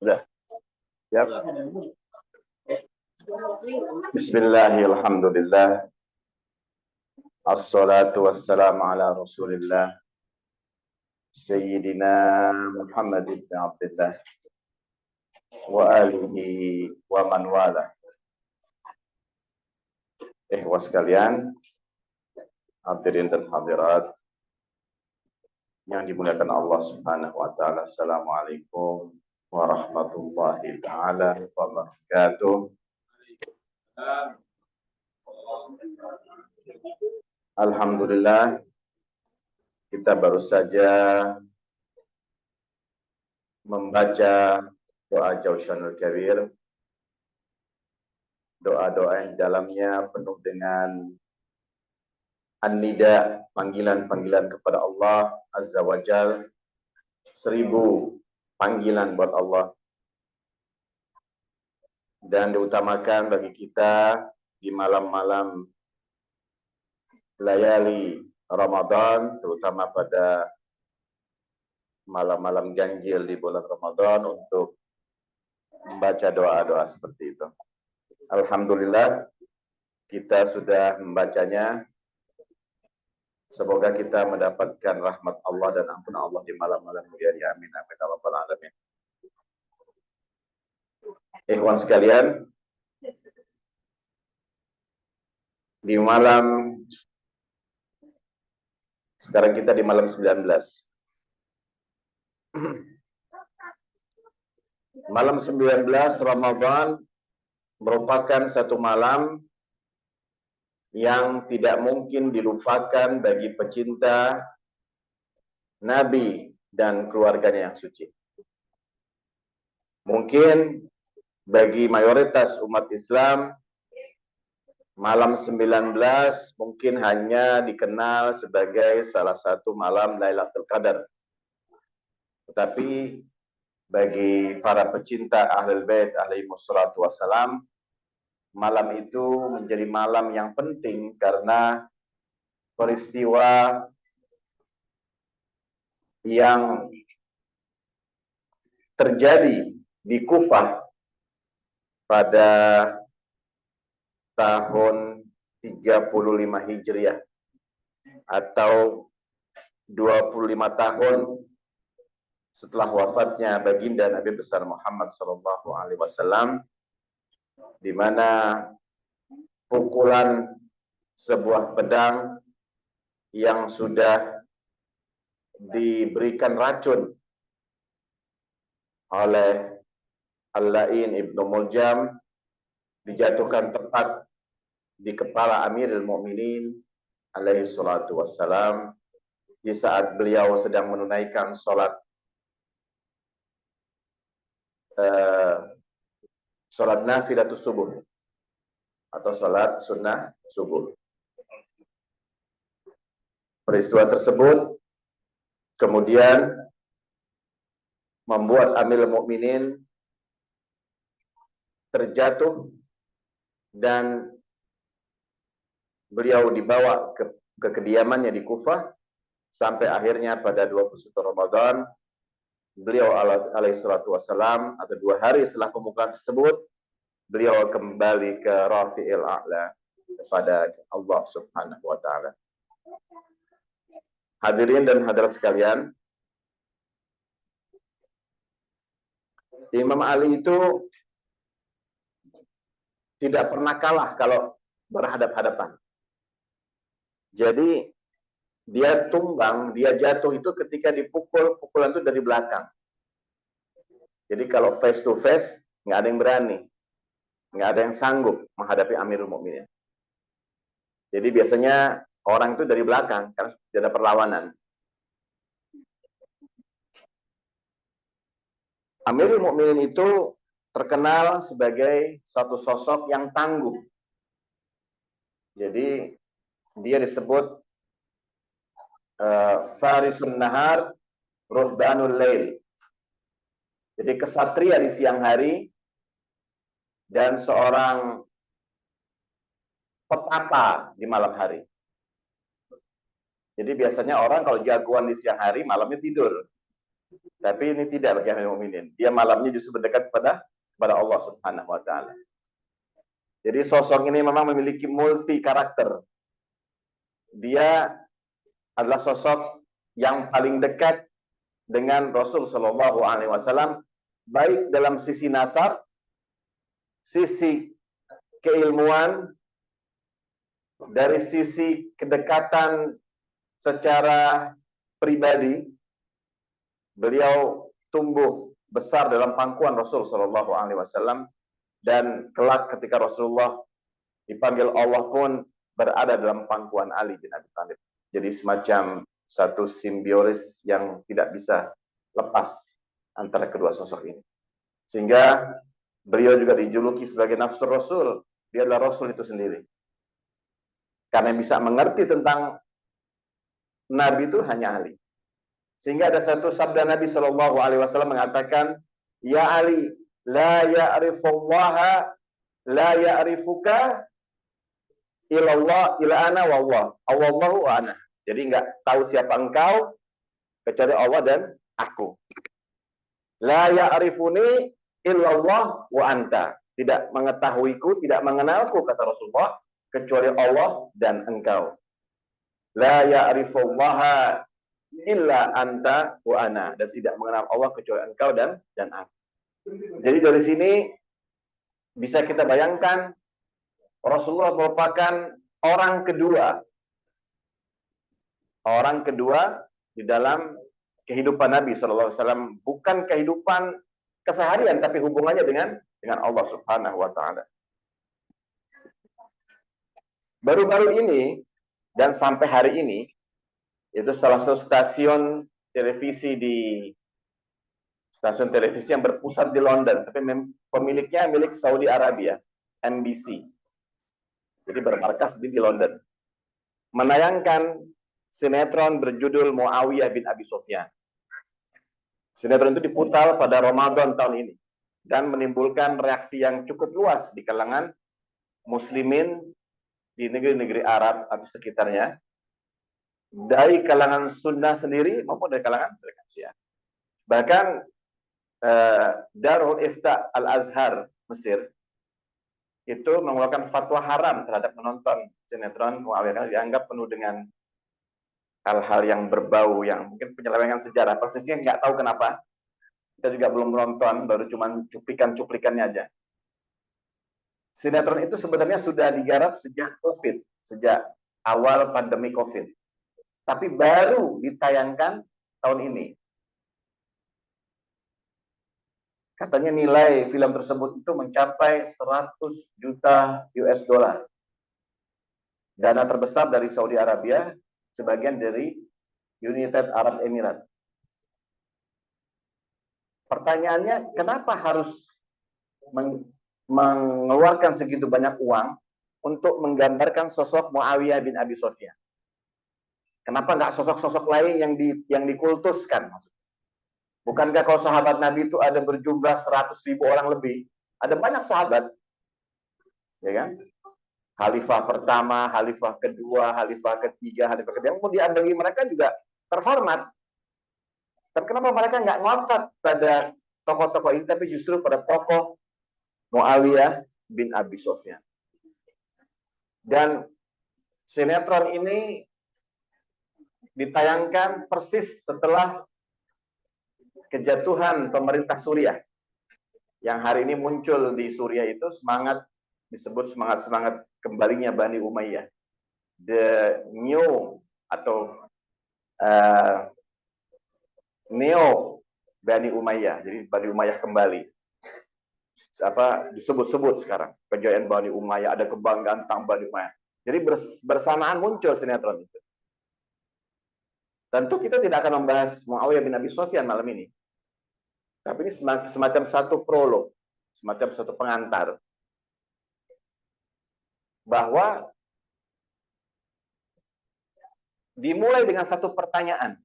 Sudah. Siap. Bismillahirrahmanirrahim. Assalatu wassalamu ala Rasulillah Sayyidina Muhammad ibn Abdullah wa alihi wa man wala. Sekalian, hadirin dan hadirat yang dimuliakan Allah Subhanahu wa taala. Assalamualaikum warahmatullahi taala wabarakatuh. Alhamdulillah, kita baru saja membaca doa Jausanul Kabir, doa-doa yang dalamnya penuh dengan an-nida, panggilan-panggilan kepada Allah Azza wa Jal, 1000 panggilan buat Allah. Dan diutamakan bagi kita di malam-malam layali Ramadan, terutama pada malam-malam ganjil di bulan Ramadan, untuk membaca doa-doa seperti itu. Alhamdulillah, kita sudah membacanya. Semoga kita mendapatkan rahmat Allah dan ampunan Allah di malam-malam mulia. Amin. Amin. Rabbal alamin. Ikhwan sekalian, di malam, sekarang kita di malam 19. Malam 19 Ramadan merupakan satu malam yang tidak mungkin dilupakan bagi pecinta Nabi dan keluarganya yang suci. Mungkin bagi mayoritas umat Islam, malam 19 mungkin hanya dikenal sebagai salah satu malam Lailatul Qadar. Tetapi bagi para pecinta Ahlul Bait alaihi wassalatu wassalam, malam itu menjadi malam yang penting karena peristiwa yang terjadi di Kufah pada tahun 35 Hijriah atau 25 tahun setelah wafatnya baginda Nabi besar Muhammad sallallahu alaihi wasallam, di mana pukulan sebuah pedang yang sudah diberikan racun oleh Al-La'in Ibnu Muljam dijatuhkan tepat di kepala Amirul Mukminin alaihi salatu wassalam di saat beliau sedang menunaikan sholat nafilatus subuh atau sholat sunnah subuh. Peristiwa tersebut kemudian membuat Amirul Mukminin terjatuh dan beliau dibawa ke kediamannya di Kufah sampai akhirnya pada 21 Ramadan beliau alaihi salatu wassalam, atau 2 hari setelah pemukulan tersebut, beliau kembali ke Rafi'il A'la, kepada Allah Subhanahu wa taala. Hadirin dan hadirat sekalian, Imam Ali itu tidak pernah kalah kalau berhadap-hadapan. Jadi dia tumbang, dia jatuh itu ketika dipukul, pukulan itu dari belakang. Jadi kalau face to face, nggak ada yang berani, nggak ada yang sanggup menghadapi Amirul Mukminin. Jadi biasanya orang itu dari belakang, karena tidak ada perlawanan. Amirul Mukminin itu terkenal sebagai satu sosok yang tangguh. Jadi dia disebut Farisun Nahar, Ruhbanul Lail. Jadi kesatria di siang hari dan seorang petapa di malam hari. Jadi biasanya orang kalau jagoan di siang hari, malamnya tidur. Tapi ini tidak bagi Amirul Mukminin. Dia malamnya justru berdekat kepada Allah Subhanahu wa taala. Jadi sosok ini memang memiliki multi karakter. Dia adalah sosok yang paling dekat dengan Rasul Shallallahu Alaihi Wasallam, baik dalam sisi nasab, sisi keilmuan, dari sisi kedekatan secara pribadi. Beliau tumbuh besar dalam pangkuan Rasul Shallallahu Alaihi Wasallam, dan kelak ketika Rasulullah dipanggil Allah pun berada dalam pangkuan Ali bin Abi Thalib. Jadi semacam satu simbiosis yang tidak bisa lepas antara kedua sosok ini. Sehingga beliau juga dijuluki sebagai nafsur Rasul. Dia adalah Rasul itu sendiri. Karena yang bisa mengerti tentang Nabi itu hanya Ali. Sehingga ada satu sabda Nabi Shallallahu Alaihi Wasallam mengatakan, Ya Ali, la ya'rifullaha, la ya'rifuka ilallah, ila ana wallah, awallahu wa ana. Jadi nggak tahu siapa engkau kecuali Allah dan aku. La ya'rifuni illallah wa anta. Tidak mengetahuiku, tidak mengenalku, kata Rasulullah, kecuali Allah dan engkau. La ya'rifullaha illa anta wa ana, dan tidak mengenal Allah kecuali engkau dan aku. Jadi dari sini bisa kita bayangkan Rasulullah merupakan orang kedua di dalam kehidupan Nabi Shallallahu Alaihi Wasallam, bukan kehidupan keseharian, tapi hubungannya dengan Allah Subhanahu Wa Taala. Baru-baru ini dan sampai hari ini, itu salah satu stasiun televisi yang berpusat di London, tapi pemiliknya milik Saudi Arabia, NBC. Jadi bermarkas di London. Menayangkan sinetron berjudul Muawiyah bin Abi Sufyan. Sinetron itu diputar pada Ramadan tahun ini dan menimbulkan reaksi yang cukup luas di kalangan muslimin di negeri-negeri Arab atau sekitarnya, dari kalangan Sunnah sendiri maupun dari kalangan Syiah. Bahkan Darul Ifta Al-Azhar Mesir itu mengeluarkan fatwa haram terhadap menonton sinetron Muawiyah karena dianggap penuh dengan hal-hal yang berbau, yang mungkin penyelewengan sejarah. Persisnya nggak tahu kenapa. Kita juga belum menonton, baru cuma cuplikan-cuplikannya aja. Sinetron itu sebenarnya sudah digarap sejak COVID, sejak awal pandemi COVID. Tapi baru ditayangkan tahun ini. Katanya nilai film tersebut itu mencapai 100 juta US dollar. Dana terbesar dari Saudi Arabia, sebagian dari United Arab Emirates. Pertanyaannya, kenapa harus mengeluarkan segitu banyak uang untuk menggambarkan sosok Muawiyah bin Abi Sufyan? Kenapa nggak sosok-sosok lain yang dikultuskan? Bukankah kalau sahabat Nabi itu ada berjumlah 100.000 orang lebih? Ada banyak sahabat. Ya kan? Khalifah pertama, khalifah kedua, khalifah ketiga, khalifah ketiga. Kemudian bagi mereka juga terhormat. Tapi kenapa mereka nggak ngotot pada tokoh-tokoh ini, tapi justru pada tokoh Muawiyah bin Abi Sufyan? Dan sinetron ini ditayangkan persis setelah kejatuhan pemerintah Suriah, yang hari ini muncul di Suriah itu disebut semangat kembalinya Bani Umayyah, the new atau neo Bani Umayyah, jadi Bani Umayyah kembali. Disebut-sebut sekarang kejayaan Bani Umayyah, ada kebanggaan tentang Bani Umayyah. Jadi bersamaan muncul sinetron itu. Tentu kita tidak akan membahas Muawiyah bin Abi Sufyan malam ini. Tapi ini semacam satu prolog, semacam satu pengantar. Bahwa dimulai dengan satu pertanyaan.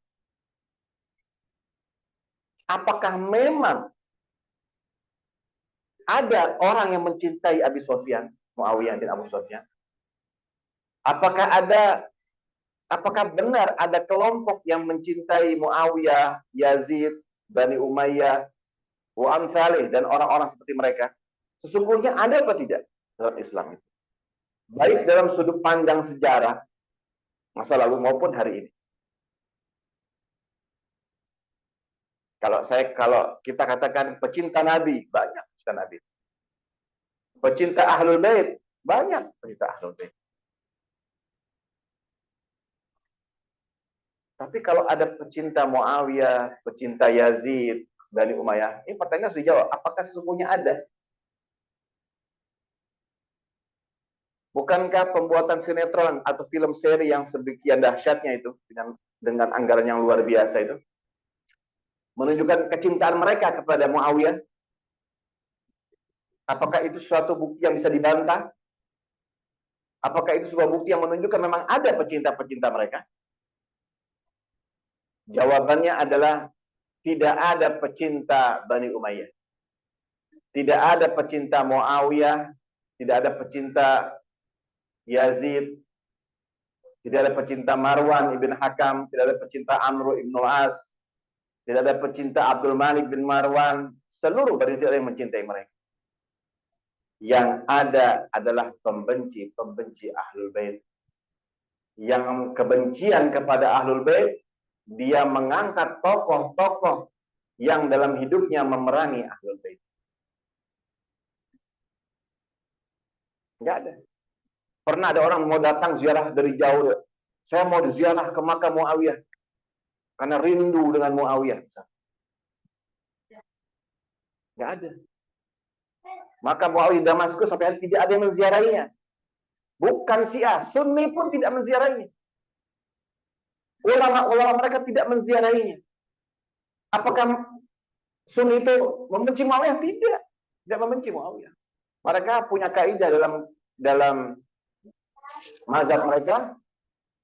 Apakah memang ada orang yang mencintai Abi Sufyan, Muawiyah bin Abi Sufyan? Apakah ada Apakah benar ada kelompok yang mencintai Muawiyah, Yazid, Bani Umayyah, wa amsalih, dan orang-orang seperti mereka? Sesungguhnya ada apa tidak dalam Islam itu? Baik dalam sudut pandang sejarah masa lalu maupun hari ini. Kalau kita katakan pecinta Nabi, banyak pecinta Nabi. Pecinta Ahlul Bait, banyak pecinta Ahlul Bait. Tapi kalau ada pecinta Muawiyah, pecinta Yazid, Bani Umayyah, ini pertanyaan harus dijawab. Apakah sesungguhnya ada? Bukankah pembuatan sinetron atau film seri yang sedemikian dahsyatnya itu, dengan anggaran yang luar biasa itu, menunjukkan kecintaan mereka kepada Muawiyah? Apakah itu suatu bukti yang bisa dibantah? Apakah itu sebuah bukti yang menunjukkan memang ada pecinta-pecinta mereka? Jawabannya adalah tidak ada pecinta Bani Umayyah. Tidak ada pecinta Muawiyah, tidak ada pecinta Yazid, tidak ada pecinta Marwan ibn Hakam, tidak ada pecinta Amr ibn As, tidak ada pecinta Abdul Malik bin Marwan. Seluruh Bani tidak ada yang mencintai mereka. Yang ada adalah pembenci-pembenci Ahlul Bait. Yang kebencian kepada Ahlul Bait, dia mengangkat tokoh-tokoh yang dalam hidupnya memerangi Ahlul Bait. Enggak ada. Pernah ada orang mau datang ziarah dari jauh. Saya mau ziarah ke makam Muawiyah karena rindu dengan Muawiyah. Enggak ada. Makam Muawiyah Damaskus sampai hari tidak ada yang menziarahinya. Bukan Syiah, Sunni pun tidak menziarahinya. Ulama-ulama mereka tidak menziarahinya. Apakah Sunni itu membenci Muawiyah? Tidak membenci Muawiyah. Mereka punya kaidah dalam mazhab mereka,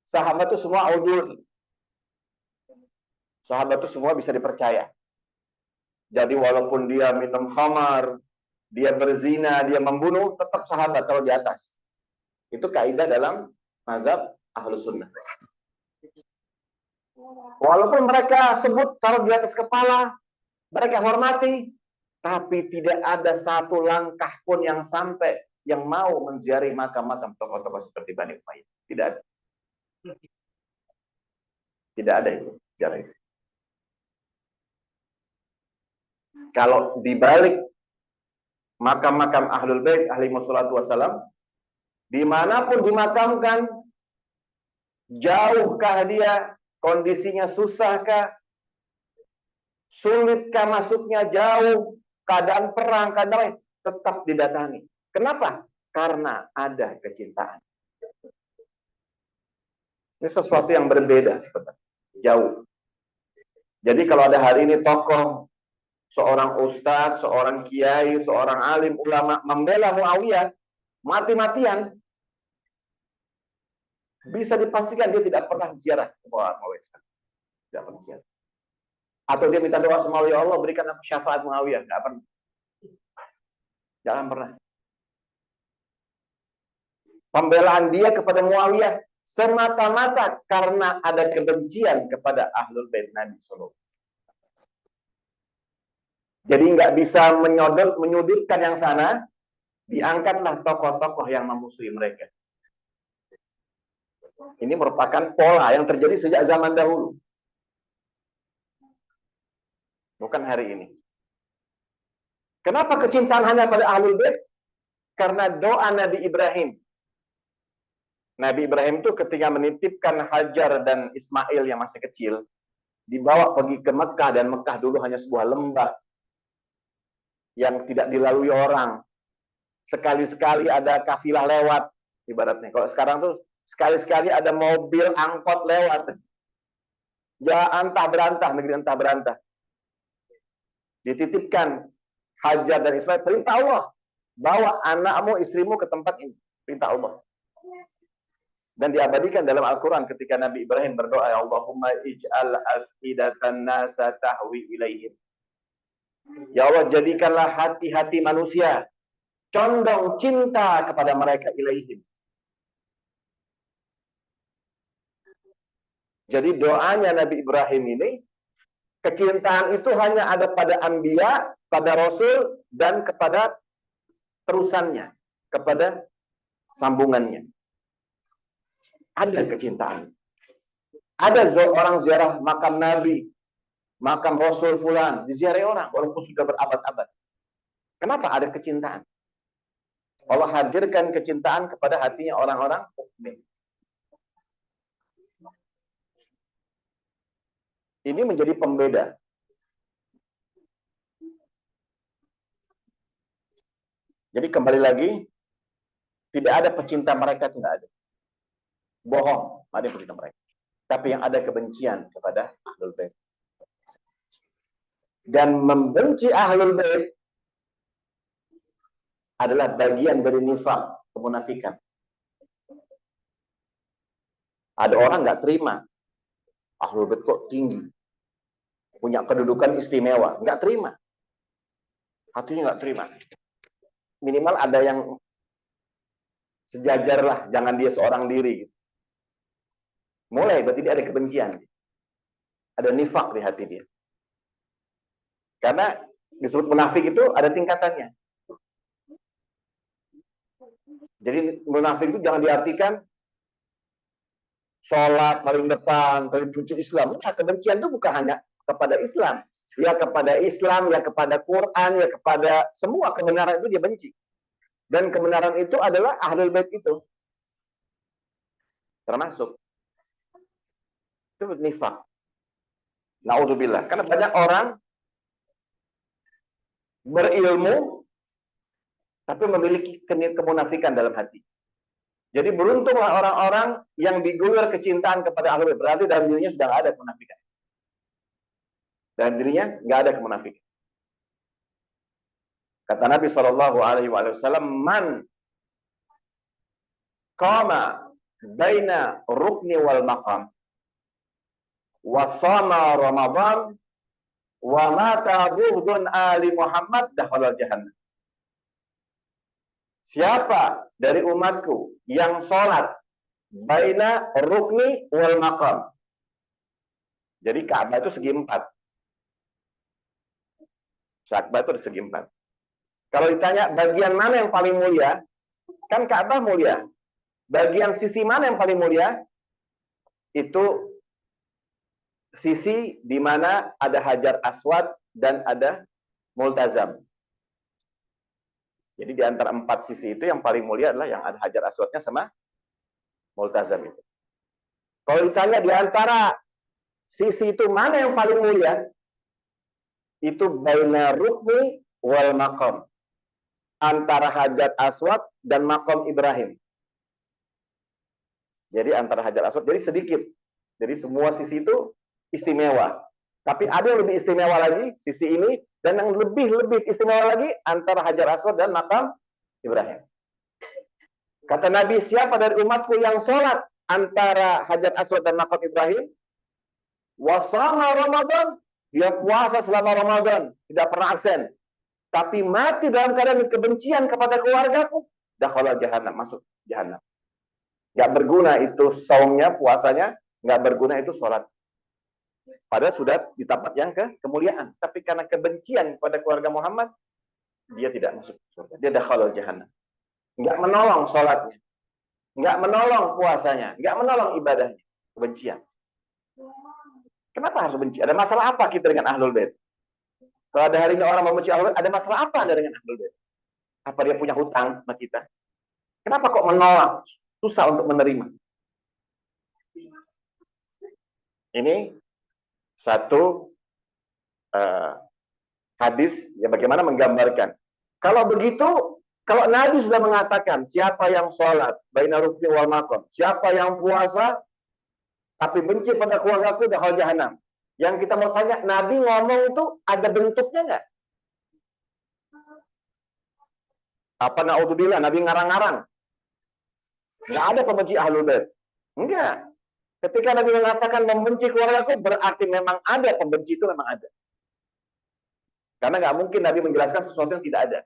sahabat itu semua udul. Sahabat itu semua bisa dipercaya. Jadi walaupun dia minum khamar, dia berzina, dia membunuh, tetap sahabat kalau di atas. Itu kaidah dalam mazhab Ahlus Sunnah. Walaupun mereka sebut taruh di atas kepala, mereka hormati, tapi tidak ada satu langkah pun yang sampai yang mau menziarahi makam-makam tokoh-tokoh seperti Bani Umayyah. Tidak ada. Tidak ada itu. Sejarah itu. Kalau dibalik makam-makam Ahlul Bait alaihi wassalatu wassalam, dimanapun dimakamkan, jauhkah dia, kondisinya susahkah, sulitkah masuknya, jauh, keadaan perang, keadaan tetap didatangi. Kenapa? Karena ada kecintaan. Ini sesuatu yang berbeda sebenarnya, jauh. Jadi kalau ada hari ini tokoh, seorang ustadz, seorang kiai, seorang alim, ulama membela Muawiyah mati-matian, bisa dipastikan dia tidak pernah ziarah ke Muawiyah. Tidak pernah ziarah. Atau dia minta doa sama Allah, ya Allah berikan aku syafaat Muawiyah. Tidak pernah. Jangan pernah. Pembelaan dia kepada Muawiyah semata-mata karena ada kebencian kepada Ahlul Bait Nabi Sallallahu. Jadi nggak bisa menyudutkan yang sana, diangkatlah tokoh-tokoh yang memusuhi mereka. Ini merupakan pola yang terjadi sejak zaman dahulu. Bukan hari ini. Kenapa kecintaan hanya pada Ahlul Bait? Karena doa Nabi Ibrahim. Nabi Ibrahim itu ketika menitipkan Hajar dan Ismail yang masih kecil, dibawa pergi ke Mekah, dan Mekah dulu hanya sebuah lembah yang tidak dilalui orang. Sekali-sekali ada kafilah lewat, ibaratnya. Kalau sekarang tuh sekali-sekali ada mobil angkot lewat. Ya antah berantah, negeri entah berantah. Dititipkan Hajar dan Ismail, perintah Allah. Bawa anakmu, istrimu ke tempat ini. Perintah Allah. Dan diabadikan dalam Al-Quran ketika Nabi Ibrahim berdoa, ya Allahumma ij'al afidatan nasa tahwi ilaihim. Ya Allah, jadikanlah hati-hati manusia condong cinta kepada mereka ilaihim. Jadi doanya Nabi Ibrahim ini, kecintaan itu hanya ada pada anbiya, pada rasul, dan kepada terusannya, kepada sambungannya. Ada kecintaan. Ada orang ziarah makam Nabi, makam Rasul Fulan, diziarahi orang, walaupun sudah berabad-abad. Kenapa ada kecintaan? Allah hadirkan kecintaan kepada hatinya orang-orang mukmin. Ini menjadi pembeda. Jadi kembali lagi, tidak ada pecinta mereka, tidak ada. Bohong, ada yang pecinta mereka. Tapi yang ada kebencian kepada Ahlul Bait. Dan membenci Ahlul Bait adalah bagian dari nifaq, kemunafikan. Ada orang nggak terima, Ahlul Bait kok tinggi, punya kedudukan istimewa, nggak terima. Hatinya nggak terima. Minimal ada yang sejajar lah, jangan dia seorang diri. Gitu. Mulai berarti dia ada kebencian. Ada nifak di hati dia. Karena disebut munafik itu ada tingkatannya. Jadi munafik itu jangan diartikan sholat paling depan, paling benci Islam. Nah, kebencian itu bukan hanya kepada Islam. Ya kepada Islam, ya kepada Quran, ya kepada semua kebenaran itu dia benci. Dan kebenaran itu adalah Ahlul Bait itu. Termasuk. Itu nifak. Na'udzubillah. Karena banyak orang berilmu tapi memiliki kemunafikan dalam hati. Jadi beruntunglah orang-orang yang diguyur kecintaan kepada Ahlul Bait. Berarti dalam dirinya sudah nggak ada kemunafikan. Dalam dirinya nggak ada kemunafikan. Kata Nabi Shallallahu Alaihi Wasallam, "Man qama baina rukni wal maqam wasama Ramadan wa mata bughdun ali Muhammad dakhala jahannam." Siapa dari umatku yang sholat baina rukni wal maqam. Jadi Ka'bah itu segi empat. Ka'bah itu segi empat. Kalau ditanya bagian mana yang paling mulia, kan Ka'bah mulia. Bagian sisi mana yang paling mulia? Itu sisi di mana ada Hajar Aswad dan ada Multazam. Jadi di antara empat sisi itu yang paling mulia adalah yang ada Hajar Aswadnya sama Multazam itu. Kalau ditanya di antara sisi itu mana yang paling mulia? Itu baina rukni wal maqam. Antara Hajar Aswad dan Maqam Ibrahim. Jadi antara Hajar Aswad, jadi sedikit. Jadi semua sisi itu istimewa. Tapi ada yang lebih istimewa lagi, sisi ini. Dan yang lebih istimewa lagi, antara Hajar Aswad dan Maqam Ibrahim. Kata Nabi, siapa dari umatku yang sholat antara Hajar Aswad dan Maqam Ibrahim? Wasama Ramadan. Dia puasa selama Ramadan. Tidak pernah absen. Tapi mati dalam keadaan kebencian kepada keluargaku. Dakhala jahannam, masuk jahannam. Gak berguna itu saumnya, puasanya. Gak berguna itu sholat. Padahal sudah di tempat yang kemuliaan. Tapi karena kebencian kepada keluarga Muhammad, dia tidak masuk surga. Dia dakhala jahannam. Gak menolong sholatnya. Gak menolong puasanya. Gak menolong ibadahnya. Kebencian. Kenapa harus benci? Ada masalah apa kita dengan Ahlul Bait? Kalau ada harinya orang membenci Ahlul Bait, ada masalah apa Anda dengan Ahlul Bait? Apa dia punya hutang sama kita? Kenapa kok menolak? Susah untuk menerima. Ini satu hadis yang bagaimana menggambarkan. Kalau begitu, kalau Nabi sudah mengatakan siapa yang sholat baina rukni wal maqam, siapa yang puasa tapi benci pada keluargaku dakhala jahannam. Yang kita mau tanya, Nabi ngomong itu ada bentuknya nggak? Apa na'udzubillah, Nabi ngarang-ngarang? Nggak ada pembenci Ahlul Bait. Enggak. Ketika Nabi mengatakan membenci keluargaku, berarti memang ada, pembenci itu memang ada. Karena nggak mungkin Nabi menjelaskan sesuatu yang tidak ada.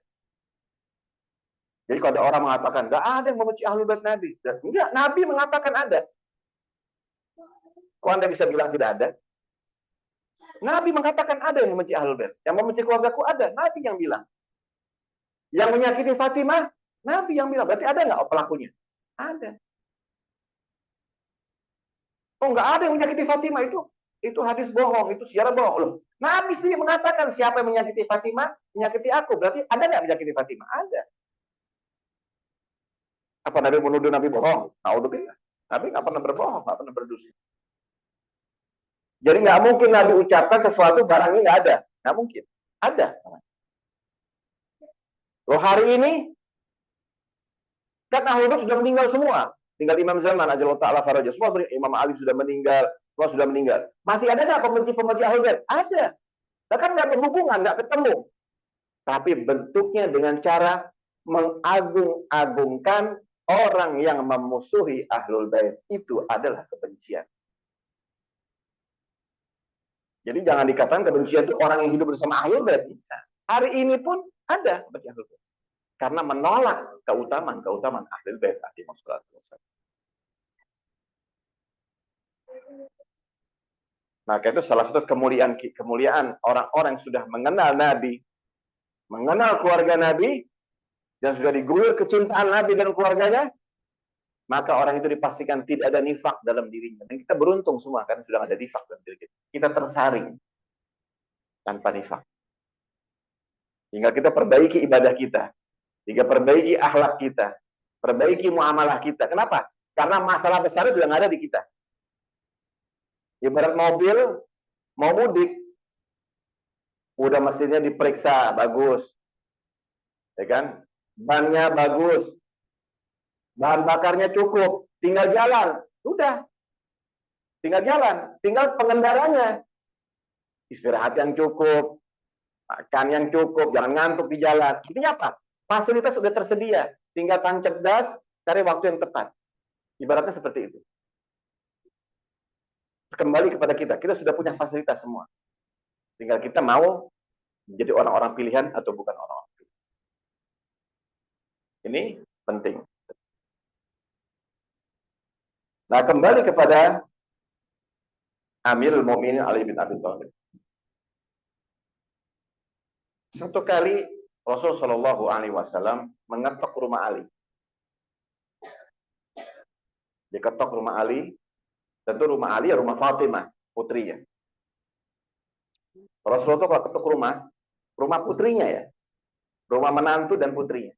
Jadi kalau ada orang mengatakan, nggak ada yang membenci Ahlul Bait Nabi. Enggak, Nabi mengatakan ada. Kok Anda bisa bilang tidak ada? Nabi mengatakan ada yang membenci Ahlul Bait. Yang membenci keluargaku ada. Nabi yang bilang. Yang menyakiti Fatimah, Nabi yang bilang. Berarti ada nggak pelakunya? Ada. Oh, nggak ada yang menyakiti Fatimah. Itu hadis bohong. Itu sejarah bohong. Loh, Nabi sendiri mengatakan siapa yang menyakiti Fatimah, menyakiti aku. Berarti ada nggak menyakiti Fatimah? Ada. Apa Nabi menuduh Nabi bohong? Naudzubillah. Nabi nggak pernah berbohong, nggak pernah berdusta. Jadi nggak mungkin Nabi ucapkan sesuatu barangnya nggak ada. Nggak mungkin. Ada. Loh, hari ini kan Ahlul Bait sudah meninggal semua. Tinggal Imam Zaman, Ajalullah Ta'ala Farajah. Semua Imam Ali sudah meninggal. Semua sudah meninggal. Masih ada nggak pembenci-pembenci Ahlul Bait? Ada. Bahkan nggak berhubungan, nggak ketemu. Tapi bentuknya dengan cara mengagung-agungkan orang yang memusuhi Ahlul Bait. Itu adalah kebencian. Jadi jangan dikatakan kebencian itu orang yang hidup bersama Ahlul Bait. Hari ini pun ada kebencian Ahlul Bait. Karena menolak keutamaan Ahlul Bait alaihi wassalam. Maka itu salah satu kemuliaan orang-orang yang sudah mengenal Nabi, mengenal keluarga Nabi, dan sudah diguyur kecintaan Nabi dan keluarganya, maka orang itu dipastikan tidak ada nifak dalam dirinya. Dan kita beruntung semua karena sudah ada nifak dalam diri kita. Kita tersaring tanpa nifak. Hingga kita perbaiki ibadah kita, hingga perbaiki akhlak kita, perbaiki muamalah kita. Kenapa? Karena masalah besarnya sudah nggak ada di kita. Ibarat mobil mau mudik, udah mesinnya diperiksa bagus, ya kan? Bannya bagus, bahan bakarnya cukup, tinggal jalan, udah, tinggal jalan, tinggal pengendaranya istirahat yang cukup, makan yang cukup, jangan ngantuk di jalan. Intinya apa? Fasilitas sudah tersedia, tinggal tancap gas, cari waktu yang tepat. Ibaratnya seperti itu. Kembali kepada kita sudah punya fasilitas semua. Tinggal kita mau menjadi orang-orang pilihan atau bukan orang-orang pilihan. Ini penting. Nah, kembali kepada Amirul Mukminin Ali bin Abi Thalib. Satu kali Rasul Shallallahu Alaihi Wasallam mengetok rumah Ali. Dia ketok rumah Ali. Tentu rumah Ali ya rumah Fatimah, putrinya. Rasulullah itu kalau ketuk rumah putrinya ya. Rumah menantu dan putrinya.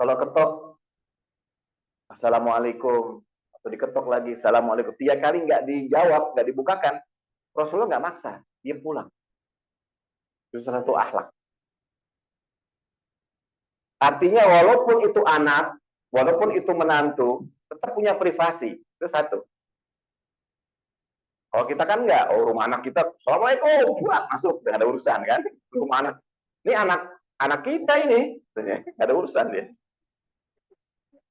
Kalau ketok, Assalamualaikum. Atau diketok lagi, Assalamualaikum. 3 kali nggak dijawab, nggak dibukakan. Rasulullah nggak maksa, dia pulang. Itu salah satu akhlak. Artinya walaupun itu anak, walaupun itu menantu, tetap punya privasi. Itu satu. Kalau kita kan enggak, rumah anak kita, Assalamualaikum, pulang, masuk, nggak ada urusan kan. Rumah anak, ini anak kita ini, nggak ada urusan dia.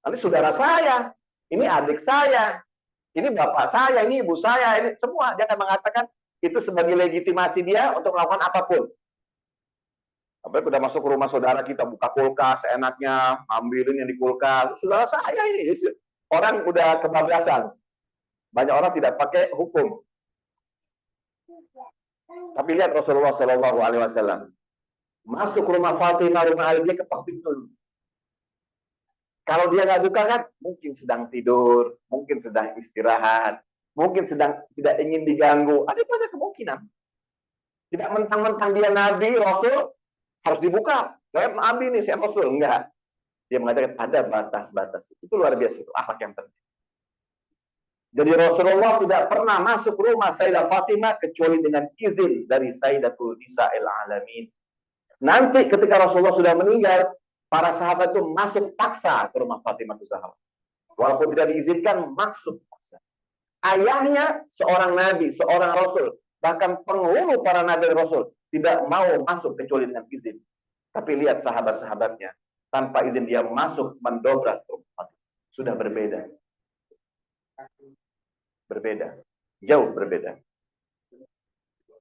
Nanti saudara saya, ini adik saya, ini bapak saya, ini ibu saya, ini semua dia akan mengatakan itu sebagai legitimasi dia untuk melakukan apapun. Apalagi udah masuk ke rumah saudara kita, buka kulkas, enaknya ambilin yang di kulkas, saudara saya ini, orang udah kebablasan. Banyak orang tidak pakai hukum. Tapi lihat Rasulullah Shallallahu Alaihi Wasallam masuk rumah Fatimah, rumah Ali, dia ketok pintu. Kalau dia nggak buka kan, mungkin sedang tidur, mungkin sedang istirahat, mungkin sedang tidak ingin diganggu. Ada banyak kemungkinan. Tidak mentang-mentang dia Nabi, Rasul, harus dibuka. Saya Nabi nih, saya Rasul. Enggak. Dia mengatakan ada batas-batas. Itu luar biasa, itu akhlak yang penting. Jadi Rasulullah tidak pernah masuk rumah Sayyidah Fatimah kecuali dengan izin dari Sayyidatul Nisa'il Alamin. Nanti ketika Rasulullah sudah meninggal, para sahabat itu masuk paksa ke rumah Fatimah Zahra. Walaupun tidak diizinkan, masuk paksa. Ayahnya seorang nabi, seorang rasul, bahkan penghulu para nabi dan rasul tidak mau masuk kecuali dengan izin. Tapi lihat sahabat-sahabatnya, tanpa izin dia masuk mendobrak ke rumah Fatimah. Sudah berbeda. Berbeda. Jauh berbeda.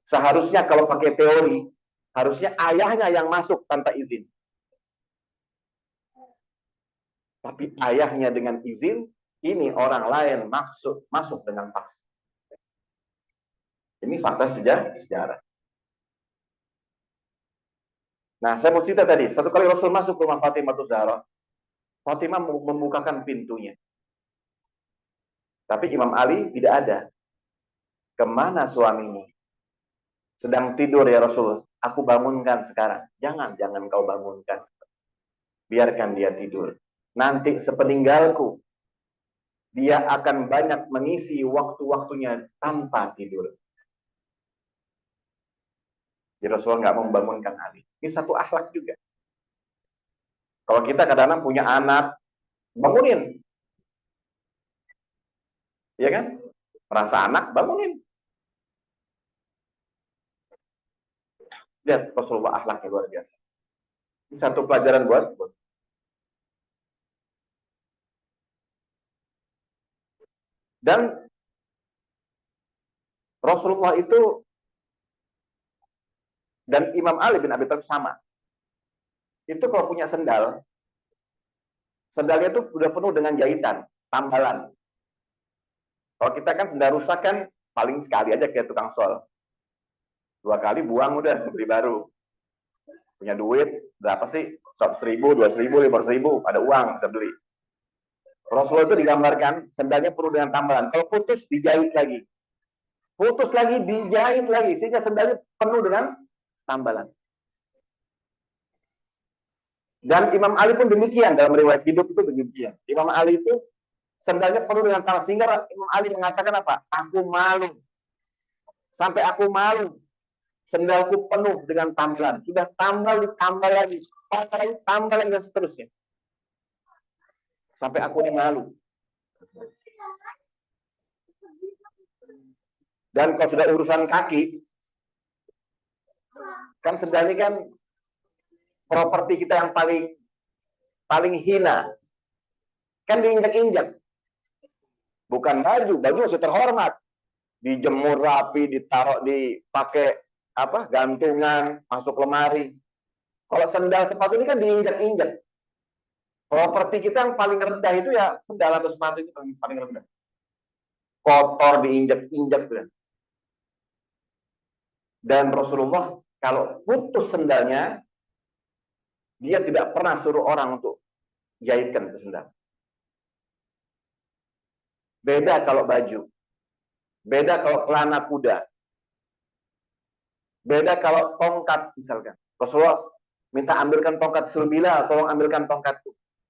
Seharusnya kalau pakai teori, harusnya ayahnya yang masuk tanpa izin. Tapi ayahnya dengan izin, ini orang lain masuk dengan paksa. Ini fakta sejarah. Nah, saya mau cerita tadi, satu kali Rasul masuk ke rumah Fatimah Zahra, Fatimah membukakan pintunya. Tapi Imam Ali tidak ada. Kemana suamimu? Sedang tidur ya Rasul. Aku bangunkan sekarang. Jangan kau bangunkan. Biarkan dia tidur. Nanti sepeninggalku, dia akan banyak mengisi waktu-waktunya tanpa tidur. Jadi Rasulullah nggak membangunkan Ali. Ini satu akhlak juga. Kalau kita kadang-kadang punya anak, bangunin. Ya kan? Merasa anak, bangunin. Lihat Rasulullah akhlaknya luar biasa. Ini satu pelajaran buat. Dan Rasulullah itu dan Imam Ali bin Abi Thalib sama. Itu kalau punya sendal, sendalnya itu udah penuh dengan jahitan, tambalan. Kalau kita kan sendal rusak kan paling sekali aja kayak tukang sol. 2 kali buang udah beli baru. Punya duit berapa sih? 100.000, 200.000, 500.000, ada uang bisa beli. Rasulullah itu digambarkan sendalnya penuh dengan tambalan. Kalau putus dijahit lagi. Putus lagi dijahit lagi sehingga sendalnya penuh dengan tambalan. Dan Imam Ali pun demikian dalam riwayat hidup itu demikian. Imam Ali itu sendalnya penuh dengan tanah sehingga Imam Ali mengatakan apa? Aku malu. Sampai aku malu. Sendalku penuh dengan tambalan. Sudah tambal ditambal lagi. Tambal lagi dan seterusnya. Sampai aku ini malu. Dan kalau sudah urusan kaki, kan sendal ini kan properti kita yang paling hina. Kan diinjak-injak. Bukan baju masih terhormat. Dijemur rapi, ditaruh, dipakai gantungan, masuk lemari. Kalau sendal sepatu ini kan diinjak-injak. Properti kita yang paling rendah itu ya sendal atau sepatu itu paling rendah. Kotor, diinjak-injak. Dan Rasulullah kalau putus sendalnya, dia tidak pernah suruh orang untuk jahitkan ke sendal. Beda kalau baju. Beda kalau celana kuda. Beda kalau tongkat misalkan. Rasulullah minta ambilkan tongkat, suruh Bilal, tolong ambilkan tongkatku.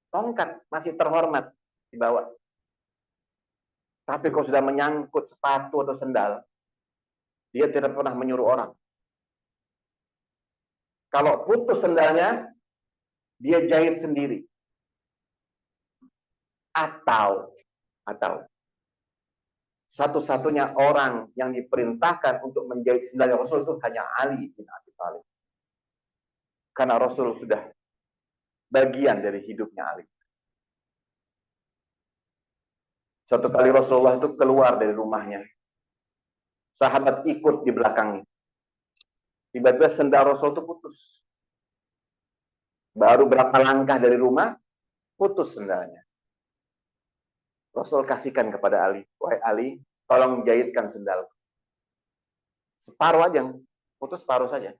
Tongkat masih terhormat dibawa. Tapi kalau sudah menyangkut sepatu atau sendal, dia tidak pernah menyuruh orang. Kalau putus sendalnya, dia jahit sendiri. Atau satu-satunya orang yang diperintahkan untuk menjahit sendalnya Rasul itu hanya Ali bin Abi Thalib. Karena Rasul sudah bagian dari hidupnya Ali. Suatu kali Rasulullah itu keluar dari rumahnya. Sahabat ikut di belakangnya. Tiba-tiba sendal Rasul itu putus. Baru berapa langkah dari rumah, putus sendalnya. Rasul kasihkan kepada Ali. Wahai Ali, tolong jahitkan sendal. Separuh aja, putus separuh saja.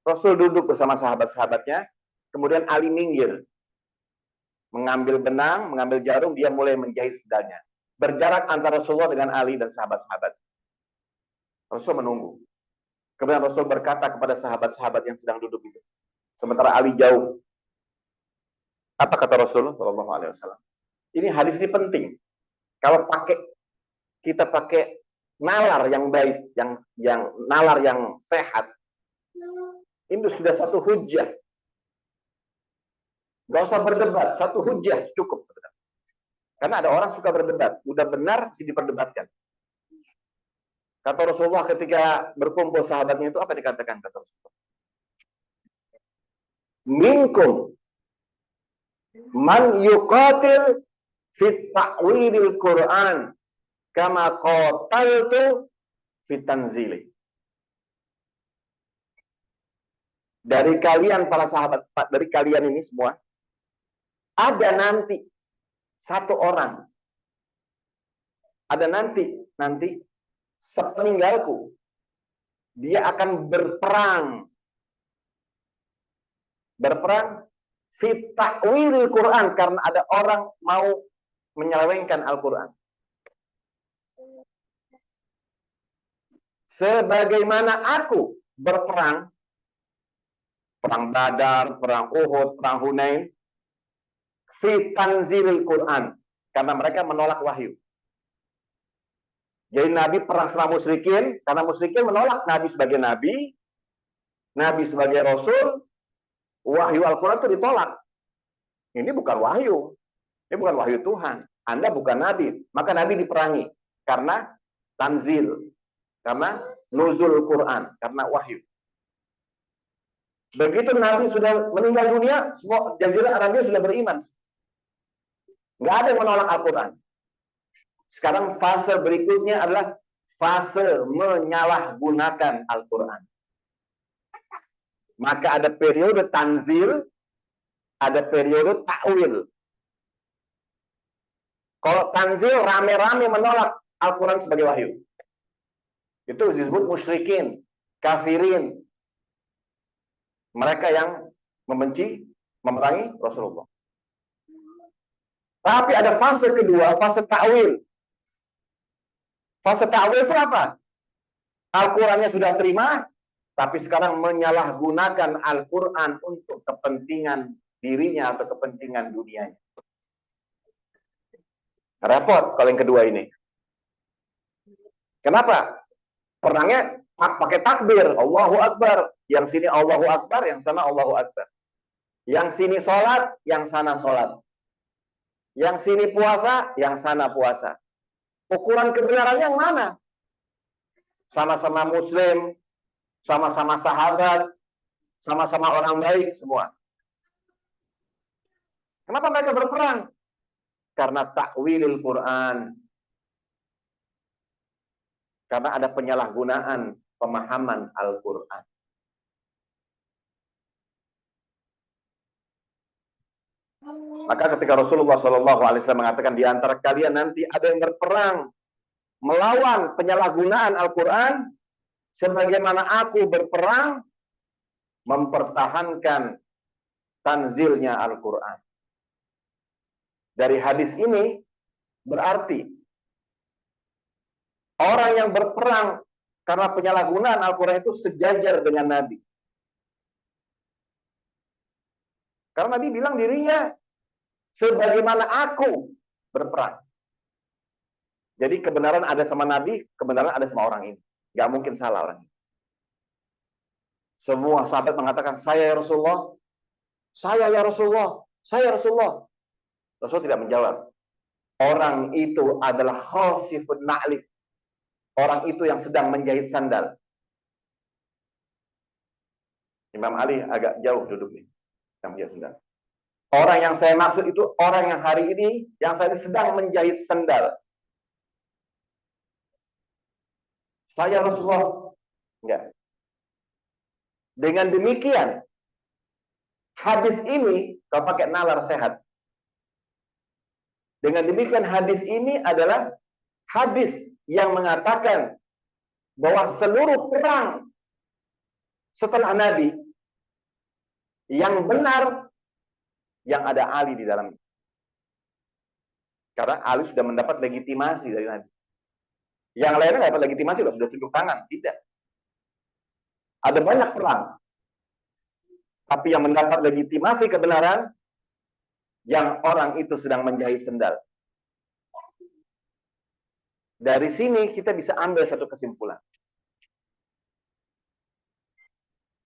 Rasul duduk bersama sahabat-sahabatnya, kemudian Ali minggir. Mengambil benang, mengambil jarum, dia mulai menjahit sendalnya. Berjarak antara Rasulullah dengan Ali dan sahabat-sahabat. Rasul menunggu. Kemudian Rasul berkata kepada sahabat-sahabat yang sedang duduk itu. Sementara Ali jauh. Apa kata Rasulullah SAW? Ini hadis ini penting. Kalau kita pakai nalar yang baik, yang nalar yang sehat, itu sudah satu hujjah. Gak usah berdebat, satu hujjah cukup. Karena ada orang suka berdebat, udah benar sih diperdebatkan. Kata Rasulullah ketika berkumpul sahabatnya itu apa dikatakan kata Rasulullah? Minkum man yuqatil fit ta'wilil Qur'an kama qataltu fit tanzili. Dari kalian para sahabat, dari kalian ini semua, ada nanti satu orang, ada nanti sepeninggalku Dia akan berperang. Berperang fi ta'wil Quran, karena ada orang mau menyelewengkan Al-Quran. Sebagaimana aku berperang, perang Badar, perang Uhud, perang Hunain, fi tanzilil Quran, karena mereka menolak wahyu. Jadi Nabi perang sama musyrikin, karena musyrikin menolak Nabi sebagai Nabi, Nabi sebagai Rasul, wahyu Al-Quran itu ditolak. Ini bukan wahyu. Ini bukan wahyu Tuhan. Anda bukan Nabi. Maka Nabi diperangi. Karena tanzil. Karena nuzul Quran. Karena wahyu. Begitu Nabi sudah meninggal dunia, semua Jazirah Arabia sudah beriman. Nggak ada yang menolak Al-Quran. Sekarang fase berikutnya adalah fase menyalahgunakan Al-Quran. Maka ada periode tanzil, ada periode ta'wil. Kalau tanzil rame-rame menolak Al-Quran sebagai wahyu. Itu disebut musyrikin, kafirin. Mereka yang membenci, memerangi Rasulullah. Tapi ada fase kedua, fase ta'wil. Fase ta'wil itu apa? Al-Qurannya sudah terima, tapi sekarang menyalahgunakan Al-Quran untuk kepentingan dirinya atau kepentingan dunianya. Repot kalau yang kedua ini. Kenapa? Perangnya pakai takbir, Allahu Akbar. Yang sini Allahu Akbar, yang sana Allahu Akbar. Yang sini sholat, yang sana sholat. Yang sini puasa, yang sana puasa. Ukuran kebenarannya yang mana? Sama-sama muslim, sama-sama sahabat, sama-sama orang baik semua. Kenapa mereka berperang? Karena takwilul Quran. Karena ada penyalahgunaan pemahaman Al-Quran. Maka ketika Rasulullah SAW mengatakan di antara kalian nanti ada yang berperang melawan penyalahgunaan Al-Quran, sebagaimana aku berperang mempertahankan tanzilnya Al-Quran. Dari hadis ini berarti orang yang berperang karena penyalahgunaan Al-Quran itu sejajar dengan Nabi. Karena Nabi bilang dirinya sebagaimana aku berperang. Jadi kebenaran ada sama Nabi, kebenaran ada sama orang ini. Gak mungkin salah orang ini. Semua sahabat mengatakan, saya ya Rasulullah, saya ya Rasulullah, saya ya Rasulullah. Rasul tidak menjawab. Orang itu adalah khasifun na'li. Orang itu yang sedang menjahit sandal. Imam Ali agak jauh duduknya. Yang menjahit sandal. Orang yang saya maksud itu orang yang hari ini, yang saya sedang menjahit sandal. Saya Rasulullah. Enggak. Dengan demikian, hadis ini, kalau pakai nalar sehat, dengan demikian hadis ini adalah hadis yang mengatakan bahwa seluruh perang setelah Nabi yang benar, yang ada Ali di dalamnya. Karena Ali sudah mendapat legitimasi dari Nabi. Yang lainnya nggak dapat legitimasi, loh, sudah tunjuk tangan. Tidak. Ada banyak perang. Tapi yang mendapat legitimasi kebenaran, yang orang itu sedang menjahit sendal. Dari sini kita bisa ambil satu kesimpulan.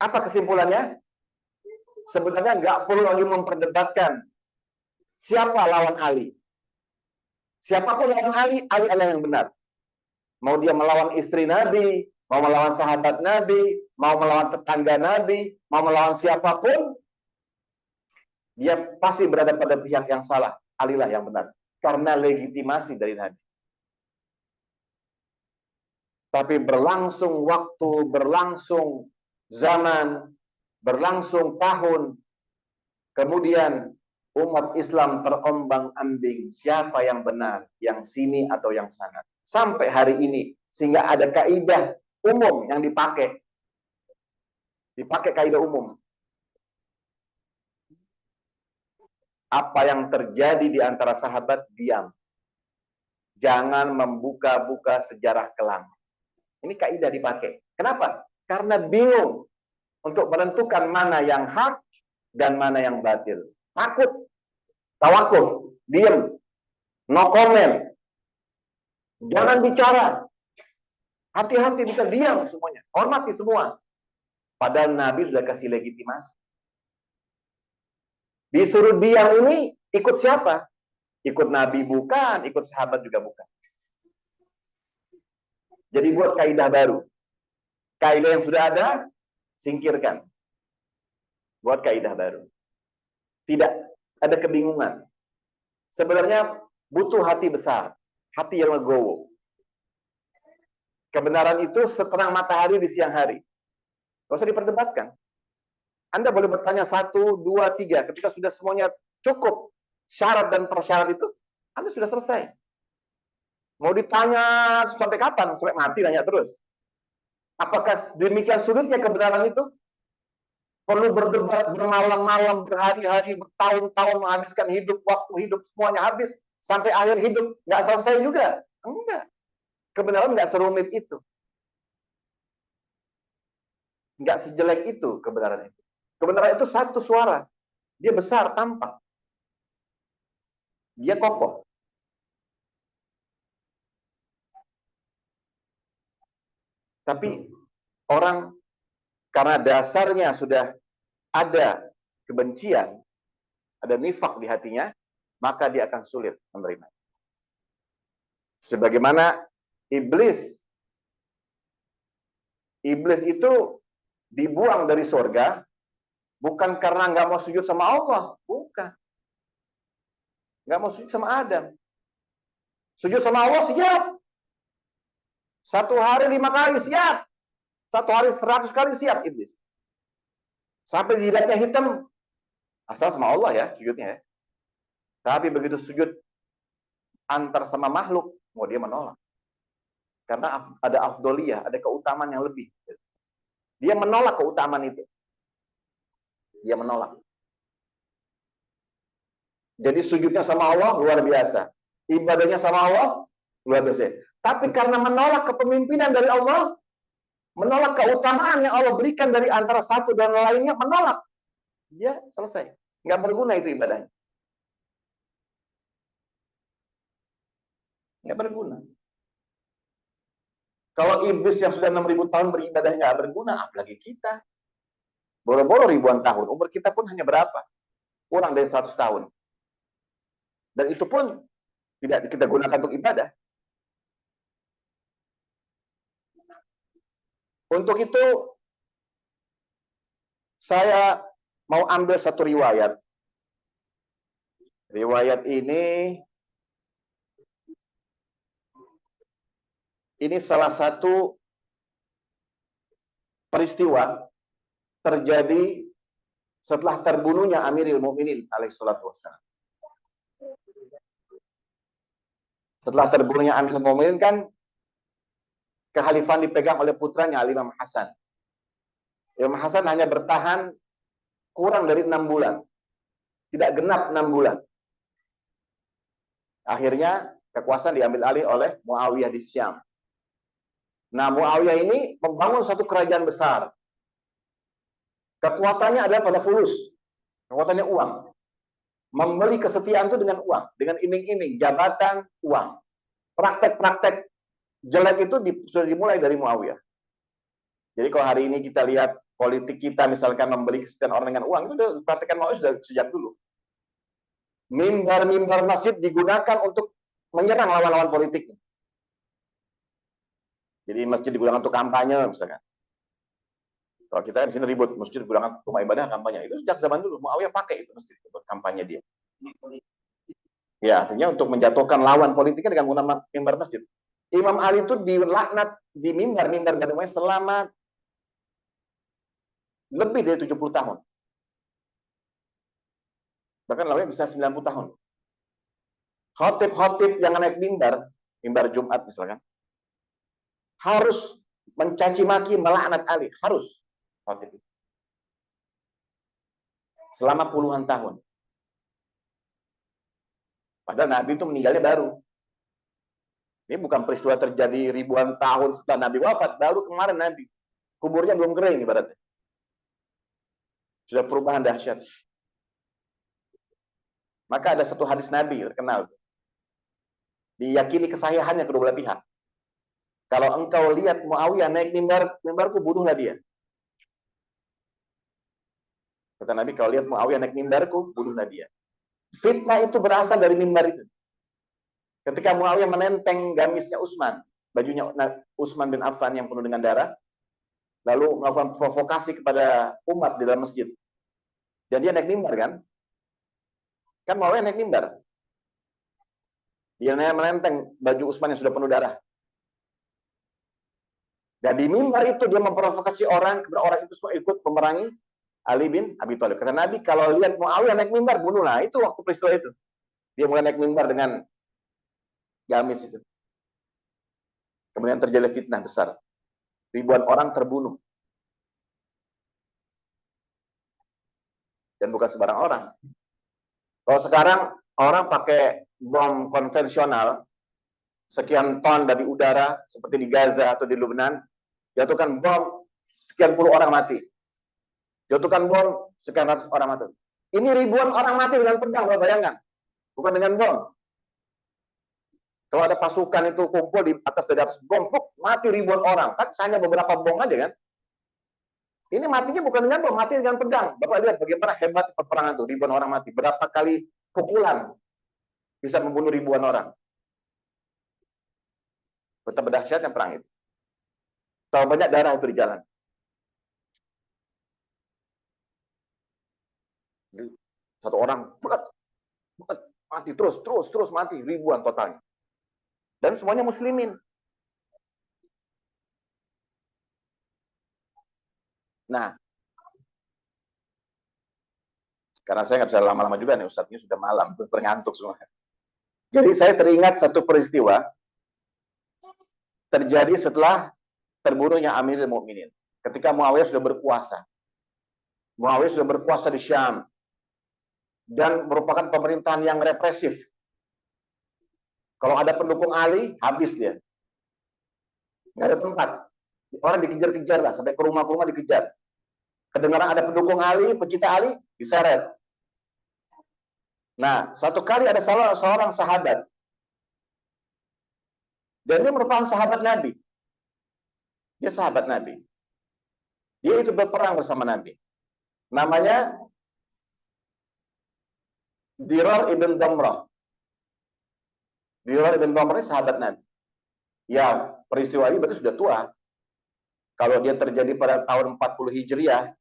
Apa kesimpulannya? Sebenarnya nggak perlu lagi memperdebatkan siapa lawan Ali. Siapapun lawan Ali, Ali adalah yang benar. Mau dia melawan istri Nabi, mau melawan sahabat Nabi, mau melawan tetangga Nabi, mau melawan siapapun, dia pasti berada pada pihak yang salah. Ali lah yang benar. Karena legitimasi dari Nabi. Tapi berlangsung waktu, berlangsung zaman, berlangsung tahun, kemudian umat Islam terombang-ambing siapa yang benar, yang sini atau yang sana. Sampai hari ini, sehingga ada kaidah umum yang dipakai. Dipakai kaidah umum. Apa yang terjadi di antara sahabat, diam. Jangan membuka-buka sejarah kelam. Ini kaidah dipakai. Kenapa? Karena bingung untuk menentukan mana yang hak dan mana yang batil. Takut, tawakuf, diam, no comment. Jangan bicara. Hati-hati, bisa diam semuanya. Hormati semua. Padahal Nabi sudah kasih legitimasi. Disuruh diam ini ikut siapa? Ikut Nabi bukan, ikut sahabat juga bukan. Jadi buat kaidah baru. Kaidah yang sudah ada, singkirkan. Buat kaidah baru. Tidak ada kebingungan. Sebenarnya butuh hati besar. Hati yang legowo. Kebenaran itu seterang matahari di siang hari. Nggak usah diperdebatkan. Anda boleh bertanya 1, 2, 3. Ketika sudah semuanya cukup syarat dan persyarat itu, Anda sudah selesai. Mau ditanya sampai kapan? Sampai mati nanya terus. Apakah demikian sulitnya kebenaran itu? Perlu berdebat bermalam-malam, berhari-hari, bertahun-tahun, menghabiskan hidup, waktu hidup, semuanya habis. Sampai akhir hidup, nggak selesai juga. Enggak. Kebenaran nggak serumit itu. Nggak sejelek itu kebenaran itu. Kebenaran itu satu suara. Dia besar, tampak. Dia kokoh. Tapi orang karena dasarnya sudah ada kebencian, ada nifak di hatinya, maka dia akan sulit menerima. Sebagaimana iblis. Iblis itu dibuang dari surga bukan karena nggak mau sujud sama Allah, bukan. Nggak mau sujud sama Adam. Sujud sama Allah siap. 1 hari 5 kali siap. 1 hari 100 kali siap iblis. Sampai jidatnya hitam. Asal sama Allah ya sujudnya ya. Tapi begitu sujud antar sama makhluk, mau dia menolak. Karena ada afdoliyah, ada keutamaan yang lebih. Dia menolak keutamaan itu. Dia menolak. Jadi sujudnya sama Allah luar biasa. Ibadahnya sama Allah luar biasa. Tapi karena menolak kepemimpinan dari Allah, menolak keutamaan yang Allah berikan dari antara satu dan lainnya, menolak. Dia selesai. Nggak berguna itu ibadahnya. Nggak berguna. Kalau iblis yang sudah 6.000 tahun beribadah nggak berguna, apalagi kita. Boro-boro ribuan tahun. Umur kita pun hanya berapa? Kurang dari 100 tahun. Dan itu pun tidak kita gunakan untuk ibadah. Untuk itu, saya mau ambil satu riwayat. Riwayat ini salah satu peristiwa terjadi setelah terbunuhnya Amirul Mukminin alaihissalatu wassalam. Setelah terbunuhnya Amirul Mukminin kan kehalifan dipegang oleh putranya Imam Hasan. Imam Hasan hanya bertahan kurang dari 6 bulan. Tidak genap 6 bulan. Akhirnya kekuasaan diambil alih oleh Muawiyah di Syam. Nah, Muawiyah ini membangun satu kerajaan besar. Kekuatannya adalah pada fulus. Kekuatannya uang. Membeli kesetiaan itu dengan uang. Dengan iming-iming, jabatan, uang. Praktek-praktek jelek itu sudah dimulai dari Muawiyah. Jadi kalau hari ini kita lihat politik kita misalkan membeli kesetiaan orang dengan uang, itu sudah praktekkan Muawiyah sudah sejak dulu. Mimbar-mimbar masjid digunakan untuk menyerang lawan-lawan politiknya. Jadi masjid digunakan untuk kampanye misalkan. Kalau kita di sini ribut, masjid digunakan rumah ibadah kampanye. Itu sejak zaman dulu. Muawiyah pakai itu masjid untuk kampanye dia. Ya, artinya untuk menjatuhkan lawan politiknya dengan menggunakan mimbar masjid. Imam Ali itu dilaknat di mimbar-mimbar Gadungan selama lebih dari 70 tahun. Bahkan lawannya bisa 90 tahun. Khotib-khotib yang naik mimbar Jumat misalkan, harus mencaci maki, melaknat Ali, harus khotib. selama puluhan tahun. Padahal Nabi itu meninggalnya baru. Ini bukan peristiwa terjadi ribuan tahun setelah Nabi wafat, baru kemarin Nabi. Kuburnya belum kering ibaratnya. Sudah perubahan dahsyat. Maka ada satu hadis Nabi terkenal. Diyakini kesahihannya kedua belah pihak. Kalau engkau lihat Muawiyah naik mimbarku, bunuhlah dia. Kata Nabi, kalau lihat Muawiyah naik mimbarku, bunuhlah dia. Fitnah itu berasal dari mimbar itu. Ketika Muawiyah menenteng gamisnya Utsman, bajunya Utsman bin Affan yang penuh dengan darah, lalu melakukan provokasi kepada umat di dalam masjid. Dan dia naik mimbar kan? Kan Muawiyah naik mimbar. Dia menenteng baju Utsman yang sudah penuh darah. Dan di mimbar itu dia memprovokasi orang, kepada orang itu semua ikut memerangi Ali bin Abi Thalib. Kata Nabi, kalau lihat Muawiyah naik mimbar, bunuhlah. Itu waktu peristiwa itu. Dia mulai naik mimbar dengan gamis itu. Kemudian terjadi fitnah besar. Ribuan orang terbunuh. Dan bukan sembarang orang. Kalau sekarang orang pakai bom konvensional, sekian ton dari udara, seperti di Gaza atau di Lebanon, jatuhkan bom, sekian puluh orang mati. Jatuhkan bom, sekian ratus orang mati. Ini ribuan orang mati dengan pedang, bayangkan. Bukan dengan bom. Kalau ada pasukan itu kumpul di atas bom, mati ribuan orang. Kan hanya beberapa bom aja kan. Ini matinya bukan dengan bom, mati dengan pedang. Bapak lihat bagaimana hebat peperangan itu, ribuan orang mati. Berapa kali pukulan bisa membunuh ribuan orang. Betapa dahsyatnya perang itu. Tahu banyak darah itu di jalan. Satu orang mati terus mati, ribuan totalnya. Dan semuanya muslimin. Nah, karena saya nggak bisa lama-lama juga nih, Ustadznya sudah malam, berngantuk semua. Jadi saya teringat satu peristiwa terjadi setelah terbunuhnya Amirul Mukminin. Ketika Muawiyah sudah berkuasa. Muawiyah sudah berkuasa di Syam. Dan merupakan pemerintahan yang represif. Kalau ada pendukung Ali, habis dia. Nggak ada tempat. Orang dikejar-kejar lah, sampai ke rumah-rumah dikejar. Kedengaran ada pendukung Ali, pecinta Ali, diseret. Nah, satu kali ada seorang sahabat. Dan dia merupakan sahabat Nabi. Dia sahabat Nabi. Dia itu berperang bersama Nabi. Namanya Dirar ibn Damrah. Dirar ibn Damrah sahabat Nabi. Ya, peristiwa ini berarti sudah tua. Kalau dia terjadi pada tahun 40 Hijriah,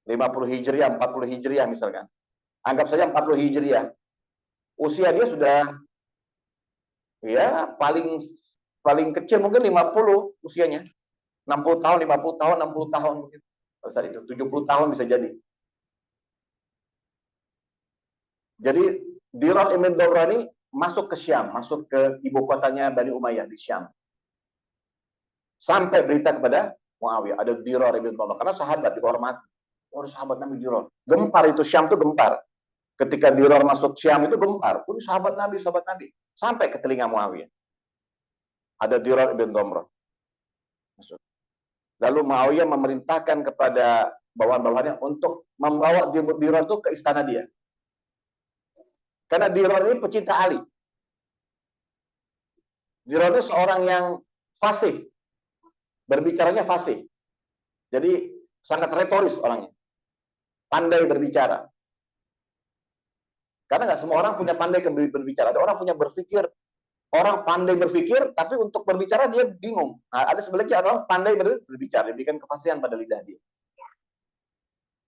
50 Hijriah, 40 Hijriah misalkan. Anggap saja 40 Hijriah. Usia dia sudah ya paling kecil mungkin 50 usianya. 60 tahun, 50 tahun, 60 tahun mungkin. Saat itu 70 tahun bisa jadi. Jadi Dirar ibn Damrah ini masuk ke Syam, masuk ke ibu kotanya Bani Umayyah di Syam. Sampai berita kepada Muawiyah, ada Dirar ibn Damrah, karena sahabat dihormati. Oh, sahabat Nabi Dirar. Gempar itu Syam itu gempar. Ketika Dirar masuk Syam itu gempar. Oh, sahabat Nabi, sahabat Nabi. Sampai ke telinga Muawiyah. Ada Dirar ibn Damrah. Lalu Muawiyah memerintahkan kepada bawahan-bawahannya untuk membawa Dirar itu ke istana dia. Karena Dirar ini pecinta Ali. Dirar ini seorang yang fasih. Berbicaranya fasih. Jadi sangat retoris orangnya. Pandai berbicara. Karena nggak semua orang punya pandai berbicara. Ada orang punya berpikir, orang pandai berpikir, tapi untuk berbicara dia bingung. Nah, ada sebaliknya orang pandai berbicara, diberikan kefasihan pada lidah dia.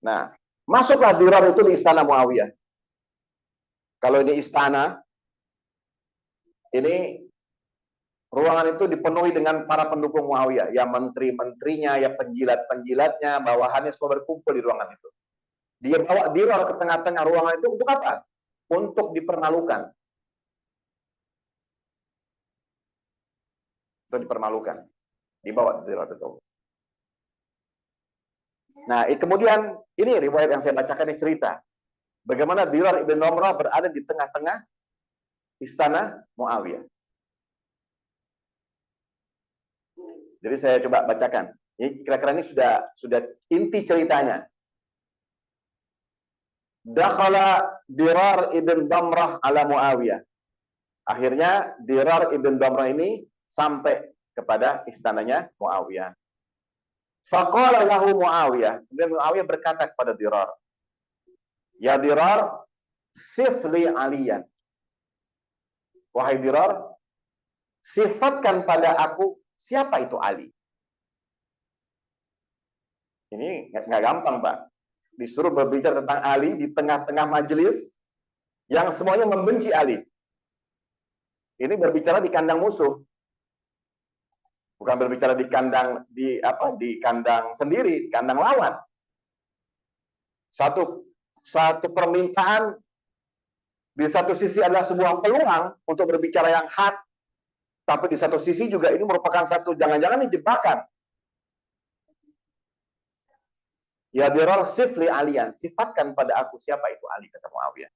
Nah, masuklah Dirar itu di istana Muawiyah. Kalau di istana, ini ruangan itu dipenuhi dengan para pendukung Muawiyah, ya menteri-menterinya, ya penjilat-penjilatnya, bawahannya semua berkumpul di ruangan itu. Dia bawa Dirar ke tengah-tengah ruangan itu untuk apa? Untuk dipermalukan. Untuk dipermalukan. Dibawa Dirar itu. Nah, kemudian ini riwayat yang saya bacakan ini cerita bagaimana Dirar ibn Damrah berada di tengah-tengah istana Muawiyah. Jadi saya coba bacakan. Ini kira-kira ini sudah inti ceritanya. Dakhala Dirar ibn Damrah ala Muawiyah. Akhirnya Dirar ibn Damrah ini sampai kepada istananya Muawiyah. Faqala lahu Muawiyah. Kemudian Muawiyah berkata kepada Dirar, "Ya Dirar, sifli Aliyan." Wahai Dirar, sifatkan pada aku siapa itu Ali. Ini nggak gampang, Pak. Disuruh berbicara tentang Ali di tengah-tengah majelis yang semuanya membenci Ali. Ini berbicara di kandang musuh. Bukan berbicara di kandang di kandang sendiri, di kandang lawan. Satu permintaan di satu sisi adalah sebuah peluang untuk berbicara yang hak, tapi di satu sisi juga ini merupakan satu jangan-jangan ini jebakan. Ya Dirar sifli alian, sifatkan pada aku siapa itu Ali, kata Muawiyah.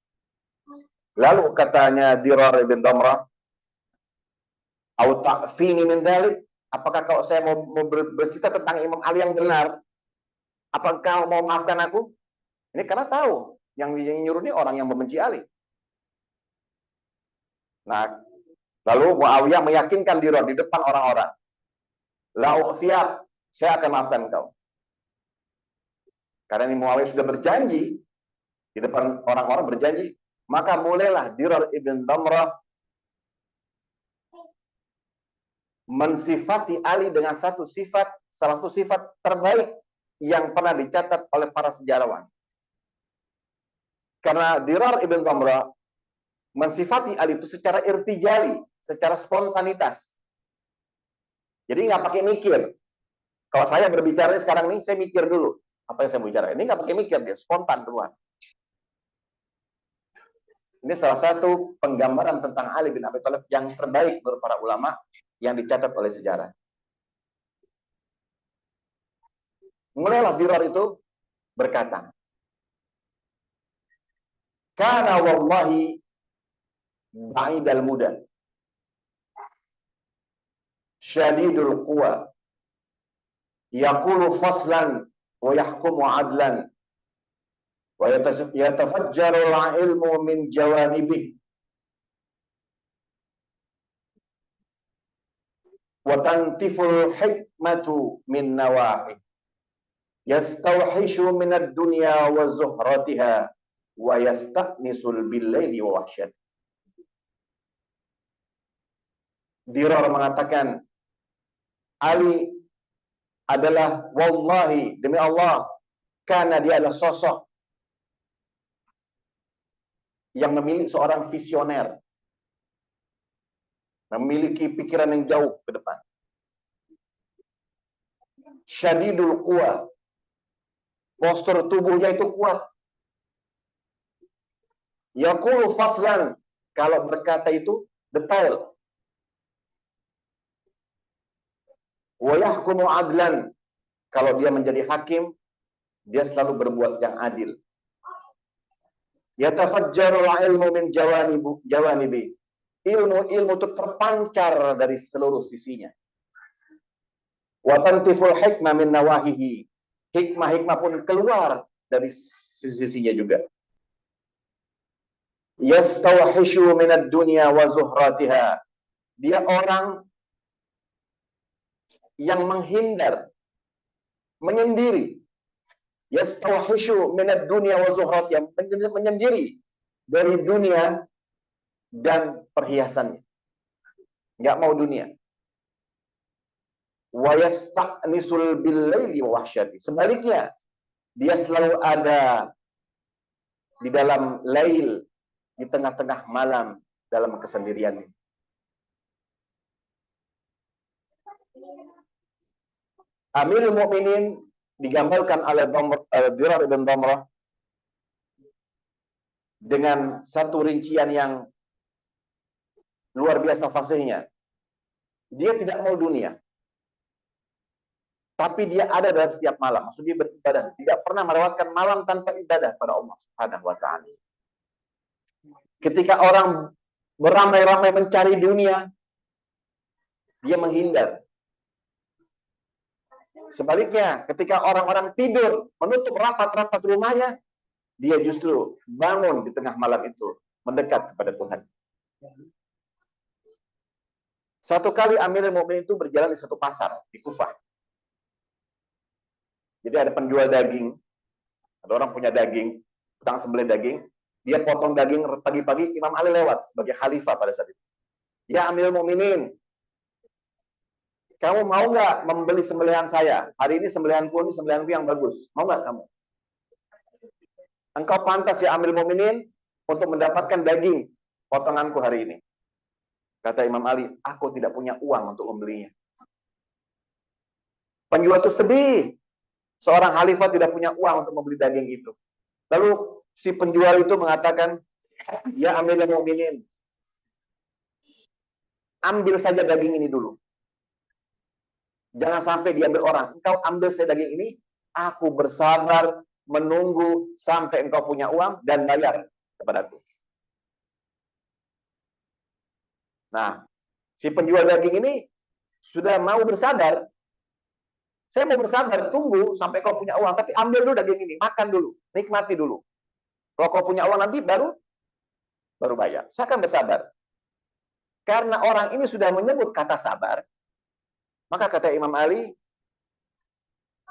Lalu katanya Dirar ibn Damrah, "Au ta'fini min dzalik?" Apakah kalau saya mau bercerita tentang Imam Ali yang benar, apakah mau maafkan aku? Ini karena tahu yang nyuruh ini orang yang membenci Ali. Nah, lalu Muawiyah meyakinkan Dirar di depan orang-orang, "La siap, saya akan maafkan engkau." Karena ini Muawiyah sudah berjanji di depan orang-orang berjanji, maka mulailah Dirar ibn Damrah mensifati Ali dengan salah satu sifat terbaik yang pernah dicatat oleh para sejarawan. Karena Dirar ibn Damrah mensifati Ali itu secara irtijali, secara spontanitas. Jadi nggak pakai mikir. Kalau saya berbicara sekarang nih, saya mikir dulu apa yang saya bicara. Ini nggak pakai mikir, dia spontan keluar. Ini salah satu penggambaran tentang Ali bin Abi Thalib yang terbaik menurut para ulama yang dicatat oleh sejarah. Mulailah Dirar itu berkata, "Kana wallahi ba'idal muda, syadidul quwa, yaqulu faslan wa yahkumu adlan, wa yatafajjaru al-ilmu min jawanibih, wa tantiful hikmatu min nawahih, yastawhishu min ad-dunya wa zuhratiha, wa yasta'nisul bil-laili wa wahsyat." Dirar mengatakan, Ali adalah wallahi, demi Allah, karena dia adalah sosok yang memiliki seorang visioner, memiliki pikiran yang jauh ke depan. Syadidul quwa, postur tubuhnya itu kuat. Yaqulu faslan, kalau berkata itu detail. Wa yahkumu adlan, kalau dia menjadi hakim, dia selalu berbuat yang adil. Yatafajjarul ilmu min jawanibi, ilmu itu terpancar dari seluruh sisinya. Wa tantiful hikmah min nawahihi, hikmah pun keluar dari sisinya juga. Yastawhishu min ad-dunya wa zuhratiha, dia orang yang menghindar, menyendiri. Yastawhishu min ad-dunya wa zuhratiha, menyendiri dari dunia dan perhiasannya. Enggak mau dunia. Wa yasta'nisul bil-laili wa wahsyati, sebaliknya dia selalu ada di dalam lail, di tengah-tengah malam, dalam kesendiriannya. Amirul Mukminin digambarkan oleh Dirar ibn Damrah dengan satu rincian yang luar biasa fasihnya. Dia tidak mau dunia. Tapi dia ada dalam setiap malam. Maksudnya beribadah. Tidak pernah melewatkan malam tanpa ibadah pada Allah Subhanahu wa ta'ala. Ketika orang beramai-ramai mencari dunia, dia menghindar. Sebaliknya, ketika orang-orang tidur, menutup rapat-rapat rumahnya, dia justru bangun di tengah malam itu, mendekat kepada Tuhan. Satu kali Amirul Mukminin itu berjalan di satu pasar di Kufah. Jadi ada penjual daging, ada orang punya daging, tukang sembelih daging, dia potong daging pagi-pagi, Imam Ali lewat sebagai khalifah pada saat itu. Ya Amirul Mukminin, kamu mau nggak membeli sembelihan saya? Hari ini sembelihanku yang bagus. Mau nggak kamu? Engkau pantas ya Amirul Mukminin untuk mendapatkan daging potonganku hari ini. Kata Imam Ali, aku tidak punya uang untuk membelinya. Penjual itu sedih. Seorang khalifah tidak punya uang untuk membeli daging itu. Lalu si penjual itu mengatakan, ya Amirul Mukminin, ambil saja daging ini dulu. Jangan sampai diambil orang. Engkau ambil saja daging ini, aku bersabar menunggu sampai engkau punya uang dan bayar kepadaku. Nah, si penjual daging ini sudah mau bersabar. Saya mau bersabar, tunggu sampai kau punya uang, tapi ambil dulu daging ini, makan dulu, nikmati dulu. Kalau kau punya uang nanti baru bayar. Saya akan bersabar. Karena orang ini sudah menyebut kata sabar, maka kata Imam Ali,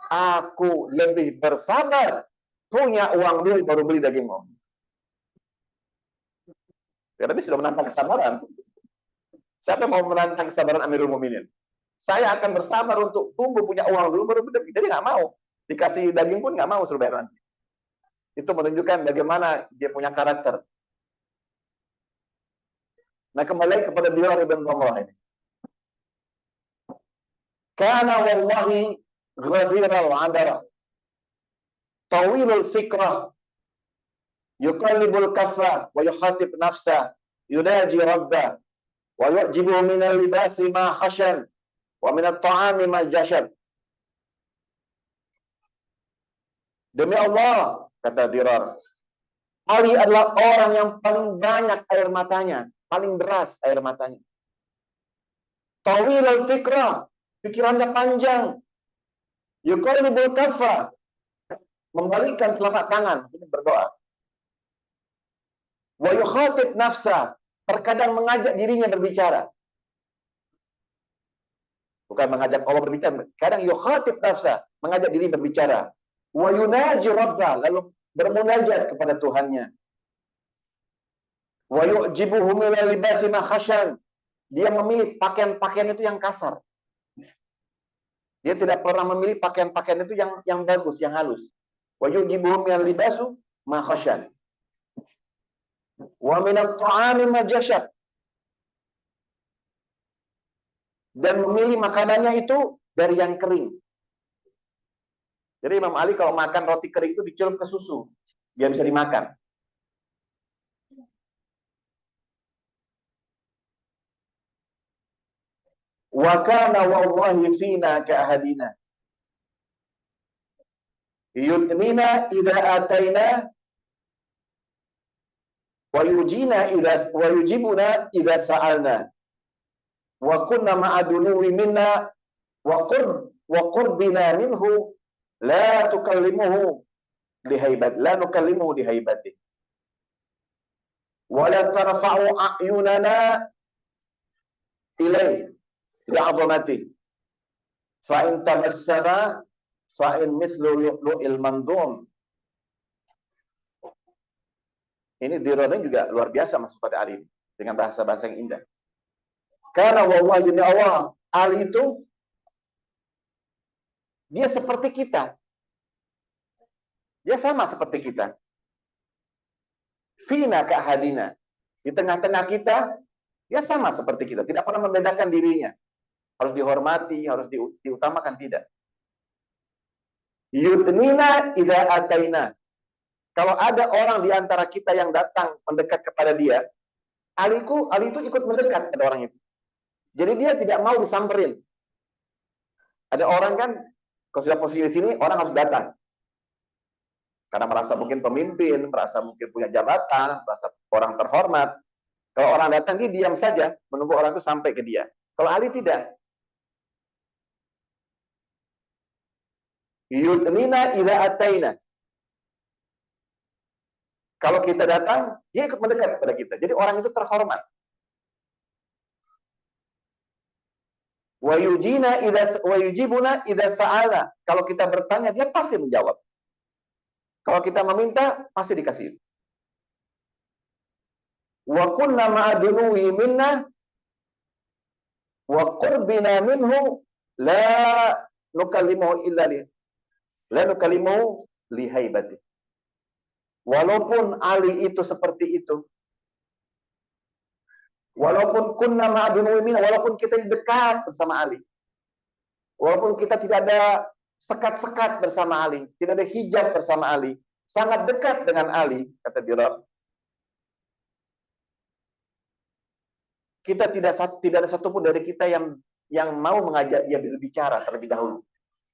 aku lebih bersabar punya uang dulu baru beli dagingmu. Ya, tapi sudah menantang kesabaran. Siapa mau menantang kesabaran Amirul Mukminin? Saya akan bersabar untuk tunggu punya uang dulu baru beli. Jadi nggak mau. Dikasih daging pun nggak mau suruh bayar nanti. Itu menunjukkan bagaimana dia punya karakter. Nah, kembali kepada Dirar ibn Dhamrah ini. Kana wallahi ghaziral adara. Tawilul fikrah. Yuqallibul kafra wa yukhatib nafsa. Yunaji rabbah. Wa yu'jibu minal libasi ma khashan. Wa minat ta'ami ma jashad. Demi Allah, kata Dirar, Ali adalah orang yang paling banyak air matanya, paling deras air matanya. Tawil al-fikrah, pikirannya panjang. Yuqallibul kaffa, membalikkan telapak tangan, ini berdoa. Wa yukhatib nafsa, terkadang mengajak dirinya berbicara. Bukan mengajak Allah berbicara, kadang yukhatib nafsa, mengajak diri berbicara. Wa yunaji rabbah, lalu bermunajat kepada Tuhannya. Wa yu'jibuhu min libasi ma khashan. Dia memilih pakaian-pakaian itu yang kasar. Dia tidak pernah memilih pakaian-pakaian itu yang bagus, yang halus. Wa yu'jibuhu min libasu ma khashan. Wa min at-ta'ami ma jashab. Dan memilih makanannya itu dari yang kering. Jadi Imam Ali kalau makan roti kering itu dicelup ke susu, biar bisa dimakan. Wa kana wallahi fina ka ahadina. Yudnina idza ataina wa yujibuna idza sa'alna. Wa kunna ma'adului minna wa qurbina minhu la nukallimuhu lihaibati wa la tarfa'u a'yunana ilai li'azamati fa in tabassama fa in mithlu lu'il manzum. Ini Dirar juga luar biasa masuk pada Ali dengan bahasa-bahasa yang indah. Karena wallahi demi Allah, Ali itu dia seperti kita. Dia sama seperti kita. Fina ka'hadina. Di tengah-tengah kita, dia sama seperti kita. Tidak pernah membedakan dirinya. Harus dihormati, harus diutamakan, tidak. Yudnina idza ataina. Kalau ada orang di antara kita yang datang mendekat kepada dia, Ali itu ikut mendekat pada orang itu. Jadi dia tidak mau disamperin. Ada orang kan Kalau sudah posisi di sini, orang harus datang. Karena merasa mungkin pemimpin, merasa mungkin punya jabatan, merasa orang terhormat. Kalau orang datang, dia diam saja, menunggu orang itu sampai ke dia. Kalau Ali tidak. Yudnina idza ataina. Kalau kita datang, dia ikut mendekat kepada kita. Jadi orang itu terhormat. Wa yujibuna idza sa'ala. Kalau kita bertanya, dia pasti menjawab. Kalau kita meminta, pasti dikasih. Wa kunna ma'adunuhi minna wa qurbina minhu la nukallimu illa li haibati. Walaupun Ali itu seperti itu, walaupun kunna ma'adunuhi minna, walaupun kita dekat bersama Ali, walaupun kita tidak ada sekat-sekat bersama Ali, tidak ada hijab bersama Ali, sangat dekat dengan Ali, kata Dirar. Kita tidak ada satupun dari kita yang mau mengajak dia berbicara terlebih dahulu,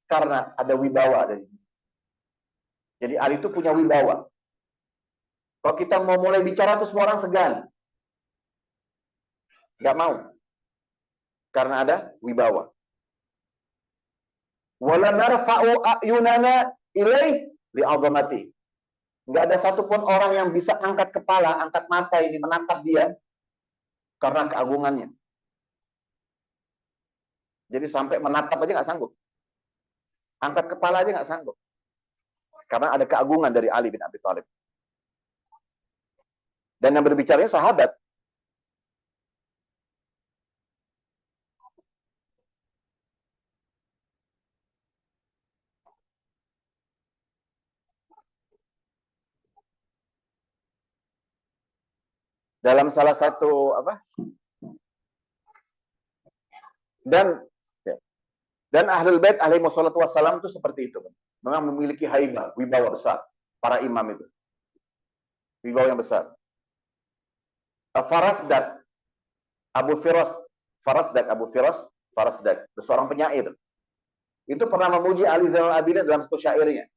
karena ada wibawa dari dia. Jadi Ali itu punya wibawa. Kalau kita mau mulai bicara tuh semua orang segan, nggak mau, karena ada wibawa. Wala narfa'u a'yunana ilaih li'azamati. Nggak ada satupun orang yang bisa angkat kepala, angkat mata ini menatap dia karena keagungannya. Jadi sampai menatap aja nggak sanggup. Angkat kepala aja nggak sanggup. Karena ada keagungan dari Ali bin Abi Thalib. Dan yang berbicaranya sahabat. Dalam salah satu dan Ahlul Bait alaihi wassalatu wassalam itu seperti itu. Memang memiliki haibah, wibawa besar para imam itu. Wibawa yang besar. Farasdak Abu Firasdak, seorang penyair. Itu pernah memuji Ali Zainal Abidin dalam satu syairnya.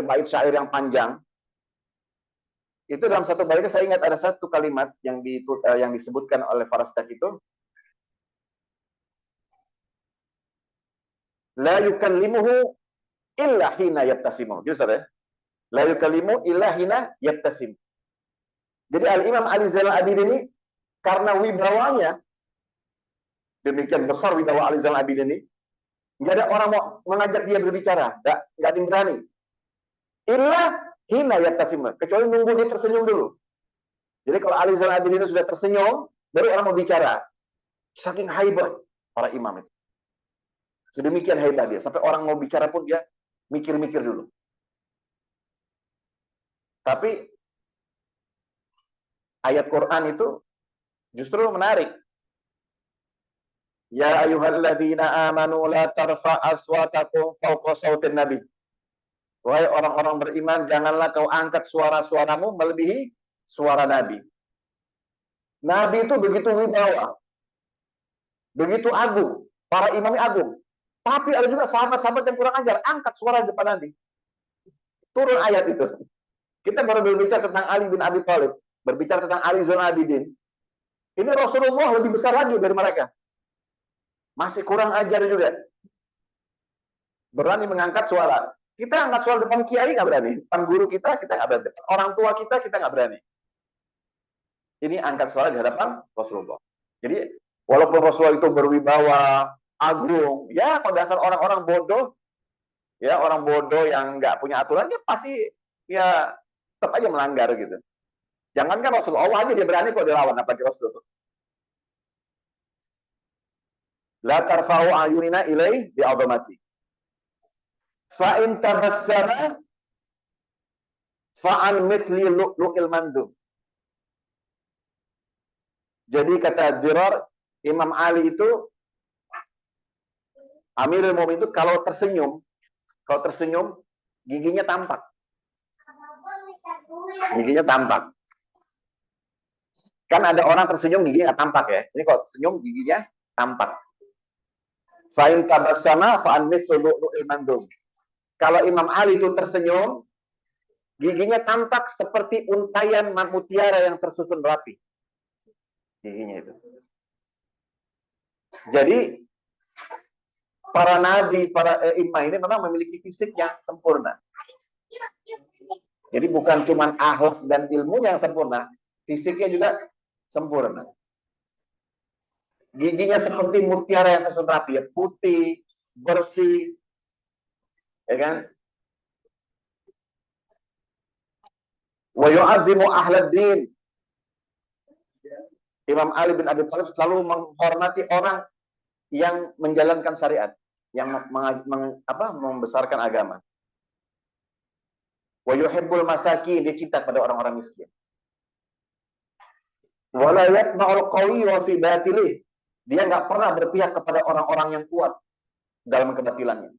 Bait syair yang panjang. Itu dalam satu baitnya saya ingat ada satu kalimat yang disebutkan oleh Farasdak itu, la yukallimuhu illa hina yabtasimu. Gitu ya. La yukallimu illa hina yabtasim. Jadi Al-Imam Ali Zainal Abidin ini karena wibawanya, demikian besar wibawa Ali Zainal Abidin ini, nggak ada orang mau mengajak dia berbicara, nggak ada yang berani. Illa hina yabtasim, kecuali nunggu dia tersenyum dulu. Jadi kalau Ali Zainal Abidin itu sudah tersenyum, baru orang mau bicara. Saking haibah para imam itu. Sedemikian hebat dia, sampai orang mau bicara pun dia mikir-mikir dulu. Tapi ayat Quran itu justru menarik. Ya ayyuhalladzina amanu la tarfa aswatakum fawqa sautin nabi. Wahai orang-orang beriman, janganlah kau angkat suara-suaramu melebihi suara Nabi. Nabi itu begitu wibawa, begitu agung, para imamnya agung. Tapi ada juga sahabat-sahabat yang kurang ajar, angkat suara di depan Nabi. Turun ayat itu. Kita baru berbicara tentang Ali bin Abi Thalib, berbicara tentang Ali Zainal Abidin. Ini Rasulullah lebih besar lagi dari mereka. Masih kurang ajar juga. Berani mengangkat suara. Kita angkat suara depan kiai nggak berani, depan guru kita nggak berani, depan orang tua kita nggak berani. Ini angkat suara di hadapan Rasulullah. Jadi walaupun Rasulullah itu berwibawa, agung, ya kalau dasar orang-orang bodoh, ya orang bodoh yang nggak punya aturan, dia pasti ya tetap aja melanggar gitu. Jangankan Rasulullah, Allah aja dia berani kok dilawan, apalagi Rasul. La tarfa'u ayunina ilaih bi'azamati. Fa'in tabassara fa'an mithli lu'lu'il mandum. Jadi kata Dirar, Imam Ali itu, Amirul Mu'minin itu kalau tersenyum, giginya tampak. Giginya tampak. Kan ada orang tersenyum giginya nggak tampak ya. Ini kalau tersenyum giginya tampak. Fa'in tabassama fa'an mithlu lu'lu'il mandum. Kalau Imam Ali itu tersenyum, giginya tampak seperti untayan mutiara yang tersusun rapi. Giginya itu. Jadi para nabi, para imam ini memang memiliki fisik yang sempurna. Jadi bukan cuma akhlak dan ilmunya yang sempurna, fisiknya juga sempurna. Giginya seperti mutiara yang tersusun rapi, ya, putih, bersih, ya kan? Wa yu'azzimu ahlad din. Imam Ali bin Abi Thalib selalu menghormati orang yang menjalankan syariat, yang membesarkan agama. Wa yuhibbul masakin, dia cinta pada orang-orang miskin. Wa la yatma'ul qawi wa fi batilih. Dia nggak pernah berpihak kepada orang-orang yang kuat dalam kebatilannya.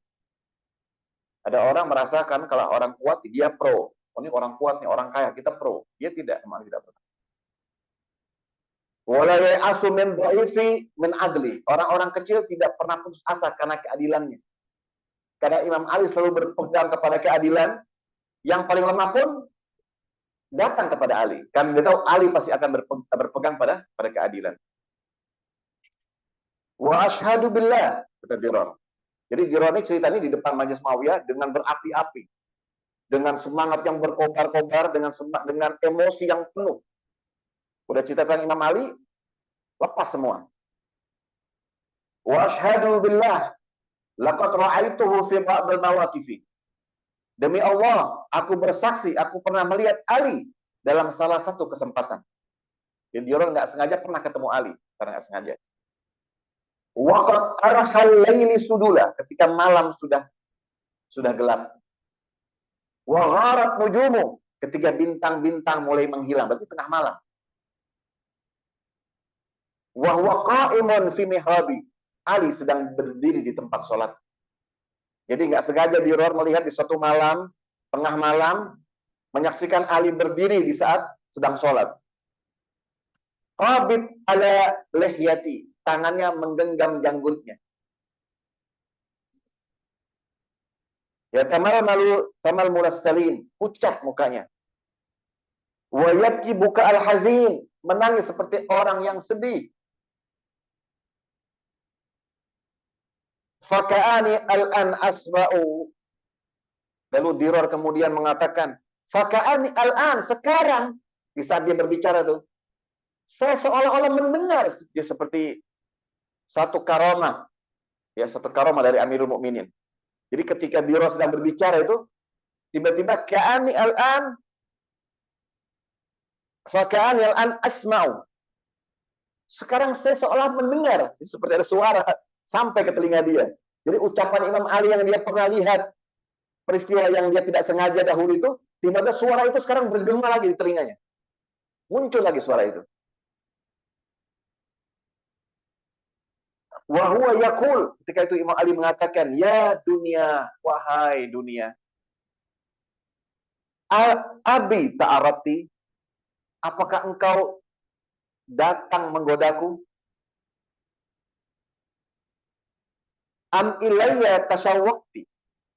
Ada orang merasakan kalau orang kuat dia pro. Oh, ini orang kuat nih, orang kaya, kita pro. Dia tidak, memang tidak pernah. Wala ya'asu min dha'ifi min adli. Orang-orang kecil tidak pernah putus asa karena keadilannya. Karena Imam Ali selalu berpegang kepada keadilan, yang paling lemah pun datang kepada Ali. Karena dia tahu Ali pasti akan berpegang pada keadilan. Wa asyhadu billah, kata Dirar. Jadi Dirar ini cerita ini di depan Majelis Muawiyah dengan berapi-api. Dengan semangat yang berkobar-kobar, dengan emosi yang penuh. Udah ceritakan Imam Ali, lepas semua. Wa asyhadu billah, laqad ra'aituhu fi ba'dil mawaqifi. Demi Allah, aku bersaksi, aku pernah melihat Ali dalam salah satu kesempatan. Jadi orang nggak sengaja pernah ketemu Ali, karena nggak sengaja. Waqad arhal laili sudula, ketika malam sudah gelap. Wa gharat nujumu, ketika bintang-bintang mulai menghilang, berarti tengah malam. Wa huwa qa'imun fi mihrabi, Ali sedang berdiri di tempat sholat. Jadi nggak sengaja Dirar melihat di suatu malam, tengah malam, menyaksikan Ali berdiri di saat sedang sholat. Qabid ala lihyati, tangannya menggenggam janggutnya. Ya tamal mulassalin, pucat mukanya. Wa yabki buka al-hazin, menangis seperti orang yang sedih. Faka'ani al-an asba'u. Lalu Dirar kemudian mengatakan, faka'ani al-an, sekarang, di saat dia berbicara tuh, saya seolah-olah mendengar, dia seperti satu karamah, ya, satu karamah dari Amirul Mukminin. Jadi ketika Dirar sedang berbicara itu, tiba-tiba ka'ani al-an, faka'ani al-an asma'u. Sekarang saya seolah mendengar, seperti ada suara sampai ke telinga dia. Jadi ucapan Imam Ali yang dia pernah lihat, peristiwa yang dia tidak sengaja dahulu itu, tiba-tiba suara itu sekarang bergema lagi di telinganya. Muncul lagi suara itu. Wa huwa yaqul, ketika itu Imam Ali mengatakan, ya dunia, wahai dunia. Abi ta'arati, apakah engkau datang menggodaku? Am ilayya tasawwaqti,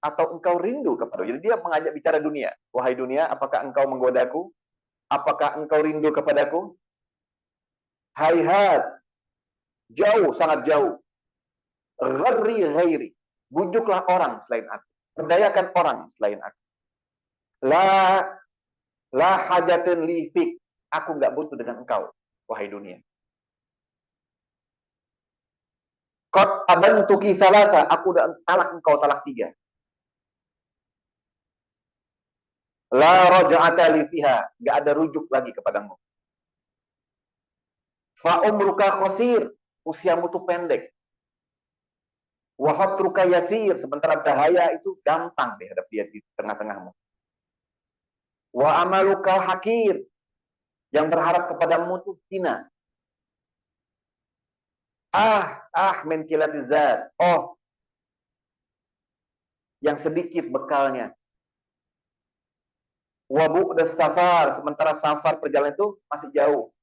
atau engkau rindu kepadaku? Jadi dia mengajak bicara dunia. Wahai dunia, apakah engkau menggodaku? Apakah engkau rindu kepadaku? Hayhat, jauh, sangat jauh. Gharri ghairi, bujuklah orang selain aku. Perdayakan orang selain aku. La hajatin li fik, aku enggak butuh dengan engkau, wahai dunia. Qad abantuki thalatha, aku udah talak engkau talak 3. La raj'ata li fiha, enggak ada rujuk lagi kepadamu. Fa umruka qasir, usiamu tuh pendek. Wa hatruka yasir, sementara bahaya itu gampang dihadap dia di tengah-tengahmu. Wa amaluka hakir, yang berharap kepadamu tuh hina. Min kilatizat. Oh, yang sedikit bekalnya. Wa bu'das safar, sementara safar perjalanan itu masih jauh.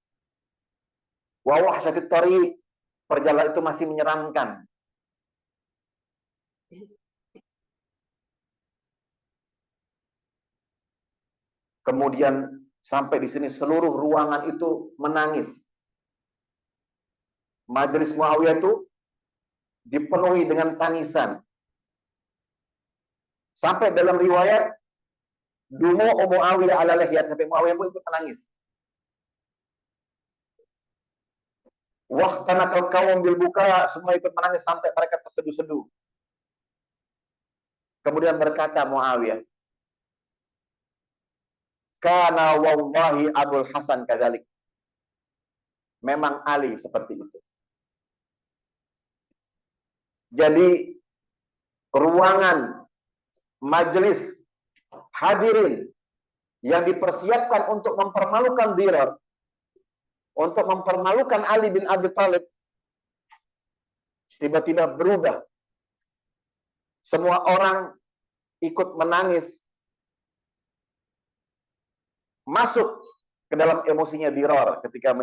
Wa wahsyatit thariq, perjalanan itu masih menyeramkan. Kemudian sampai di sini seluruh ruangan itu menangis. Majelis Muawiyah itu dipenuhi dengan tangisan. Sampai dalam riwayat Dumo Muawiyah ala lihiyat, sampai Muawiyah pun ikut menangis. Wahtanakal kaum bil buka, semua ikut menangis sampai mereka terseduh-seduh. Kemudian berkata Muawiyah, kana wallahi Abul Hasan kadzalik. Memang Ali seperti itu. Jadi ruangan majelis hadirin yang dipersiapkan untuk mempermalukan Dirar, untuk mempermalukan Ali bin Abi Thalib, tiba-tiba berubah. Semua orang ikut menangis, masuk ke dalam emosinya Dirar ketika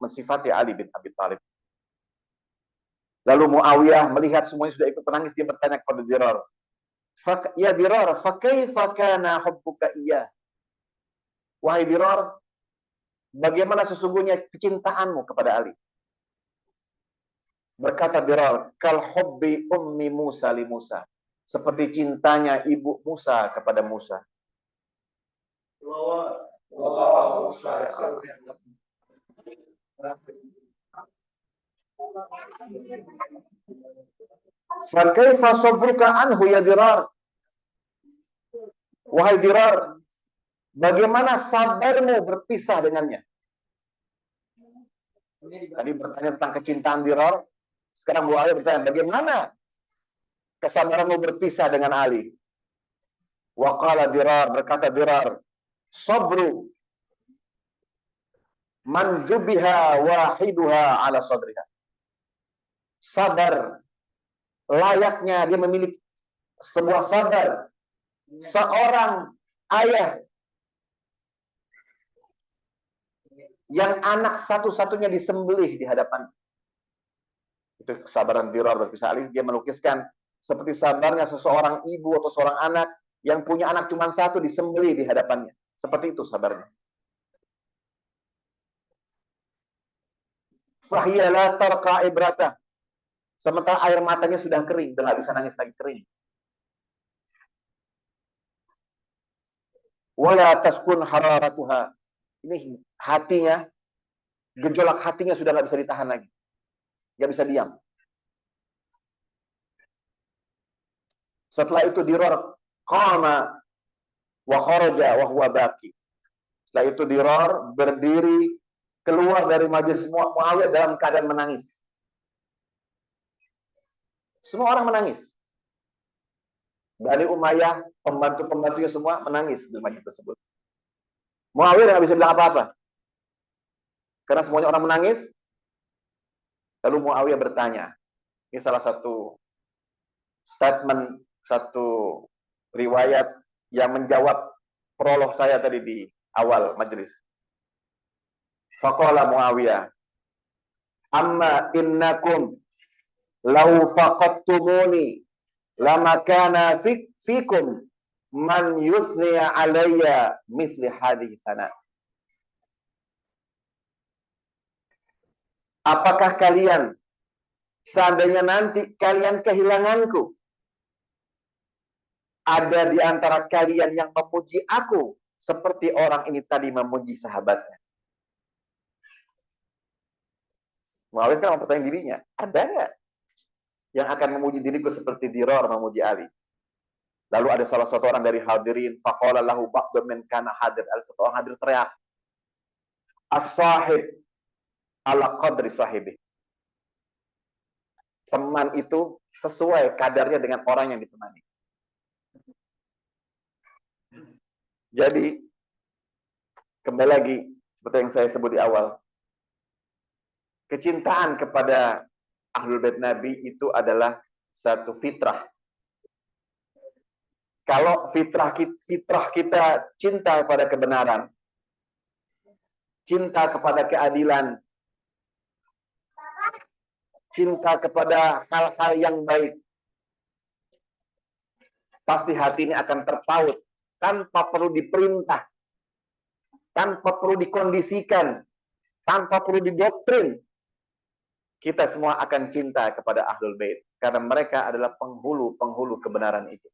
mensifati Ali bin Abi Thalib. Lalu Muawiyah melihat semuanya sudah ikut menangis, dia bertanya kepada Dirar, "Ya Dirar, fa kaifa kana hubbuka iyyah?" Wahai Dirar, bagaimana sesungguhnya kecintaanmu kepada Ali? Berkata Dirar, kal hubbi ummi Musa li Musa. Seperti cintanya ibu Musa kepada Musa. Fa kaifa sabruka anhu ya Dirar? Wahai Dirar, bagaimana sabarmu berpisah dengannya? Tadi bertanya tentang kecintaan Dirar, sekarang Muawiyah bertanya, bagaimana kesabaranmu berpisah dengan Ali? Wa qala Dirar, berkata Dirar, sabru man zubiha wahiduha ala sadriha. Sabar layaknya dia memiliki sebuah sabar seorang ayah yang anak satu-satunya disembelih di hadapan. Itu kesabaran Dirar berpisah Ali. Dia melukiskan seperti sabarnya seseorang ibu atau seorang anak yang punya anak cuma satu disembelih di hadapannya. Seperti itu sabarnya. Fahiya la tarqa ibrata. Sementara air matanya sudah kering, udah nggak bisa nangis lagi, kering. Wala taskun hararatuha. Ini hatinya, gejolak hatinya sudah nggak bisa ditahan lagi, nggak bisa diam. Setelah itu Dirar qama wa kharaja wa huwa baqi. Setelah itu Dirar berdiri keluar dari majelis Muawiyah dalam keadaan menangis. Semua orang menangis. Bani Umayyah, pembantu-pembantunya semua menangis di majelis tersebut. Muawiyah nggak bisa bilang apa-apa. Karena semuanya orang menangis. Lalu Muawiyah bertanya. Ini salah satu statement, satu riwayat yang menjawab prolog saya tadi di awal majelis. Faqala Muawiyah, amma innakum law faqattumuni lama kana fikum man yusni alayya mithli hadhihi thana. Apakah kalian, seandainya nanti kalian kehilanganku, ada di antara kalian yang memuji aku seperti orang ini tadi memuji sahabatnya? Muawiyah kan mempertanyaan dirinya, ada nggak yang akan memuji diriku seperti Dirar memuji Ali? Lalu ada salah satu orang dari hadirin, faqala lahu ba'du min kana hadir, ada satu orang hadir teriak, as-sahib ala qadri sahibi. Teman itu sesuai kadarnya dengan orang yang ditemani. Jadi kembali lagi seperti yang saya sebut di awal, kecintaan kepada Ahlul Bait Nabi itu adalah satu fitrah. Kalau fitrah kita cinta kepada kebenaran, cinta kepada keadilan, cinta kepada hal-hal yang baik, Pasti hati ini akan terpaut tanpa perlu diperintah, tanpa perlu dikondisikan, tanpa perlu didoktrin. Kita semua akan cinta kepada Ahlul Bait karena mereka adalah penghulu-penghulu kebenaran itu.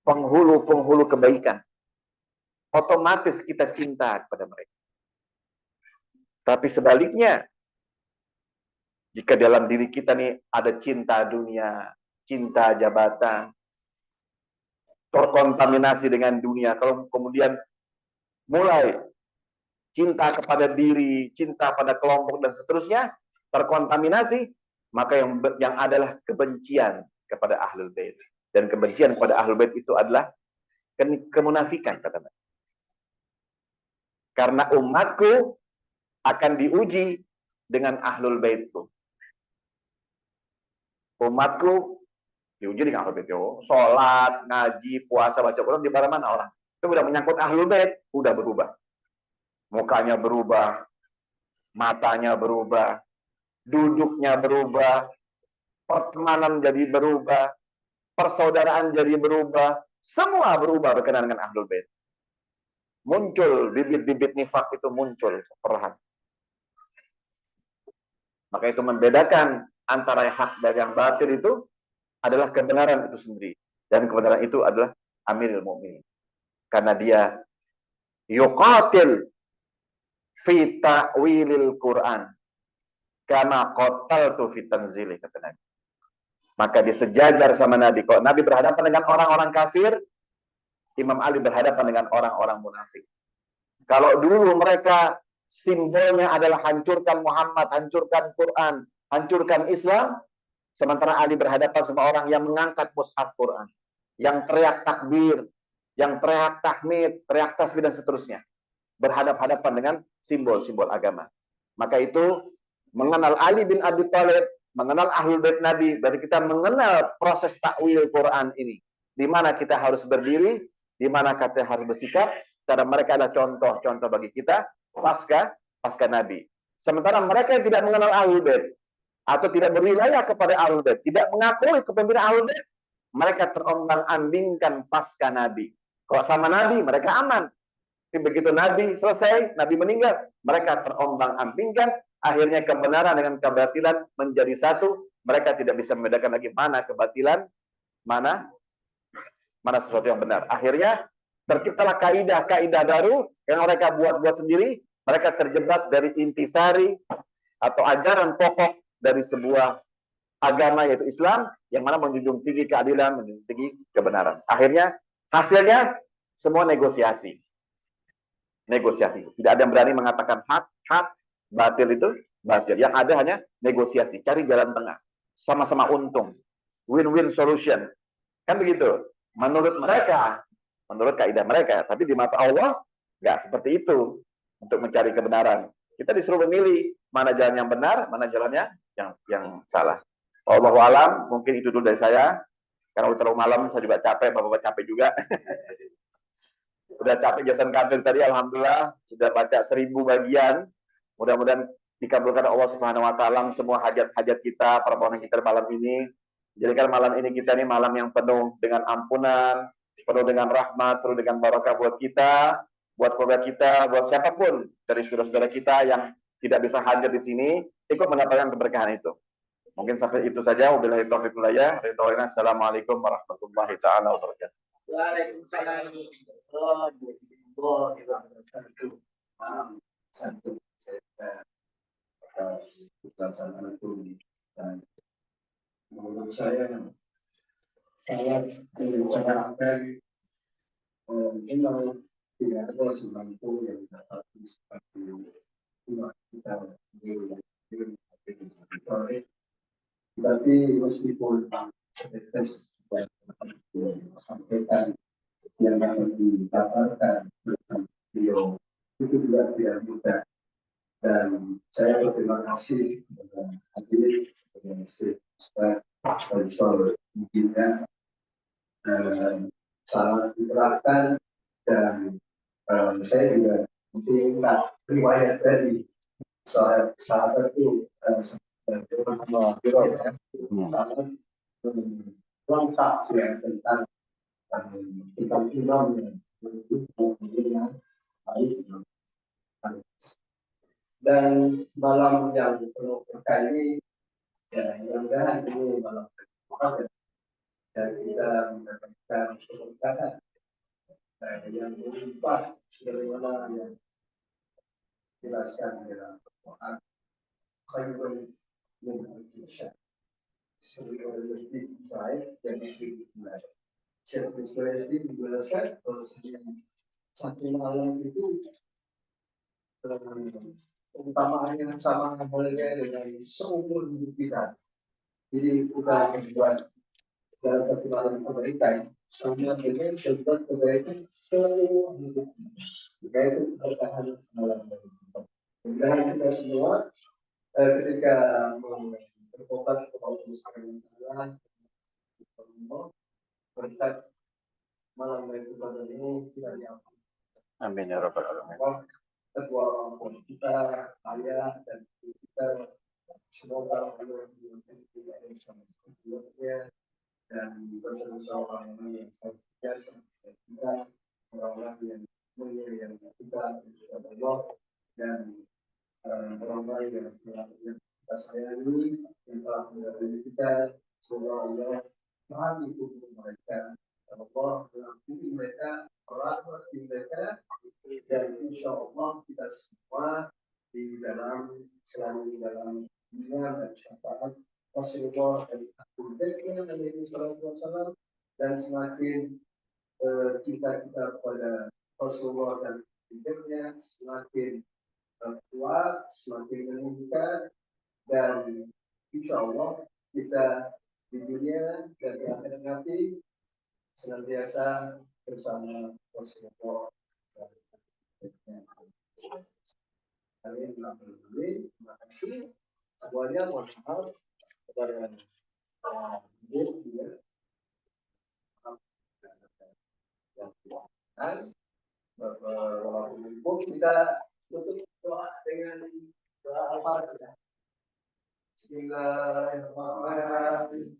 Penghulu-penghulu kebaikan. Otomatis kita cinta kepada mereka. Tapi sebaliknya, jika dalam diri kita nih ada cinta dunia, cinta jabatan, terkontaminasi dengan dunia, kalau kemudian mulai cinta kepada diri, cinta pada kelompok dan seterusnya, terkontaminasi, maka yang adalah kebencian kepada Ahlul Bait. Dan kebencian kepada Ahlul Bait itu adalah kemunafikan, kata Nabi. Karena umatku akan diuji dengan Ahlul Baitku. Umatku diuji dengan Ahlul Bait. Sholat, ngaji, puasa, baca Quran di mana-mana orang. Itu udah menyangkut Ahlul Bait, udah berubah. Mukanya berubah, matanya berubah, duduknya berubah, pertemanan jadi berubah, persaudaraan jadi berubah, semua berubah berkenaan dengan Ahlul Bait. Muncul bibit-bibit nifak itu muncul perlahan. Maka itu membedakan antara hak dan yang batil itu adalah kebenaran itu sendiri, dan kebenaran itu adalah Amirul Mukminin. Karena dia yuqatil fi ta'wilil Quran kama qataltu fi tanzili, kata Nabi. Maka disejajar sama Nabi. Kalau Nabi berhadapan dengan orang-orang kafir, Imam Ali berhadapan dengan orang-orang munafik. Kalau dulu mereka simbolnya adalah hancurkan Muhammad, hancurkan Quran, hancurkan Islam, sementara Ali berhadapan sama orang yang mengangkat mushaf Quran, yang teriak takbir, yang teriak tahmid, teriak tasbih dan seterusnya. Berhadap-hadapan dengan simbol-simbol agama. Maka itu mengenal Ali bin Abi Thalib, mengenal Ahlul Bait Nabi, berarti kita mengenal proses takwil Quran ini. Di mana kita harus berdiri, di mana kita harus bersikap, karena mereka adalah contoh-contoh bagi kita pasca Nabi. Sementara mereka yang tidak mengenal Ahlul Bait atau tidak berwilayah kepada Ahlul Bait, tidak mengakui kepemimpinan Ahlul Bait, mereka terombang-ambingkan pasca Nabi. Kalau sama Nabi, mereka aman. Tapi begitu Nabi selesai, Nabi meninggal, mereka terombang-ambingkan, akhirnya kebenaran dengan kebatilan menjadi satu, mereka tidak bisa membedakan lagi mana kebatilan, mana sesuatu yang benar. Akhirnya terciptalah kaidah-kaidah baru yang mereka buat-buat sendiri, mereka terjebak dari intisari atau ajaran pokok dari sebuah agama yaitu Islam, yang mana menjunjung tinggi keadilan, menjunjung tinggi kebenaran. Akhirnya hasilnya semua negosiasi. Tidak ada yang berani mengatakan hak, batil itu batil. Yang ada hanya negosiasi, cari jalan tengah, sama-sama untung, win-win solution. Kan begitu. Menurut mereka, menurut kaidah mereka, tapi di mata Allah nggak seperti itu. Untuk mencari kebenaran, kita disuruh memilih mana jalan yang benar, mana jalannya yang salah. Wallahu alam, mungkin itu dulu dari saya. Karena udah terlalu malam, saya juga capek, bapak-bapak capek juga. Udah capek jasan kafir tadi, alhamdulillah sudah baca 1000 bagian. Mudah-mudahan dikabulkan Allah Subhanahu wa taala semua hajat-hajat kita, permohonan kita malam ini. Jadikan malam ini kita ini malam yang penuh dengan ampunan, penuh dengan rahmat, penuh dengan barakah buat kita, buat keluarga kita, buat siapapun dari saudara-saudara kita yang tidak bisa hadir di sini, ikut mendapatkan keberkahan itu. Mungkin sampai itu saja. Wabillahi taufiq wal hidayah. Assalamualaikum warahmatullahi taala wabarakatuh. Waalaikumsalam warahmatullahi wabarakatuh. Satu atas pelaksanaan itu, dan menurut saya mengucapkan kalau tidak ada semampu yang dapat seperti umat kita tapi meskipun tes sampaikan yang dapat didapatkan tentang beliau itu juga tidak mudah, dan saya berterima kasih kepada hadirin kepada Ustaz Faisal Mujibnya, sangat diperhatikan, dan saya juga mungkin riwayat dari sahabat itu sangat lengkap ya tentang imam yang baik. Dan malam yang penuh berkah ini, ya mudah-mudahan ini malam berkah dan kita mendapatkan keberkahan yang melimpah sebagaimana yang dijelaskan dalam Al-Quran. Khairun min al-Isya. Sebagai lebih baik dan lebih baik. Syekh Ismail menjelaskan bahwa satu malam itu utamaannya sama halnya dengan seumur hidup kita. Jadi kita membuat dalam satu malam kebaikan sama dengan sebuah kebaikan seumur hidup. Jika itu bertahan malam kebaikan. Kemudian kita semua ketika bertobat kepada Allah Subhanahu wa berkat malam kebaikan ini tidak diampuni. Amin ya rabbal alamin. Kedua orang tua kita, ayah dan ibu kita, semoga Allah memberikan kita yang dan bersama-sama orang yang biasa kita, orang-orang yang mulia yang kita Allah dan orang-orang yang kita sayangi, yang telah mengajar kita, semoga Allah mengampuni kubur mereka, Allah mengampuni mereka, merahmati mereka, dan insya Allah kita semua di dalam selalu dalam dunia dan syafaat Rasulullah dan Abu Bakar alaihi wasallam dan semakin cinta kita kepada Rasulullah dan Abu Bakar semakin kuat, semakin meningkat dan insya Allah kita di dunia dan di akhirat nanti senantiasa bersama Rasulullah. Amin. Terima kasih semuanya. Mohon maaf kepada ibu ya. Dan walaupun ibu kita tutup doa dengan doa Al-Fatihah. Bismillahirrahmanirrahim.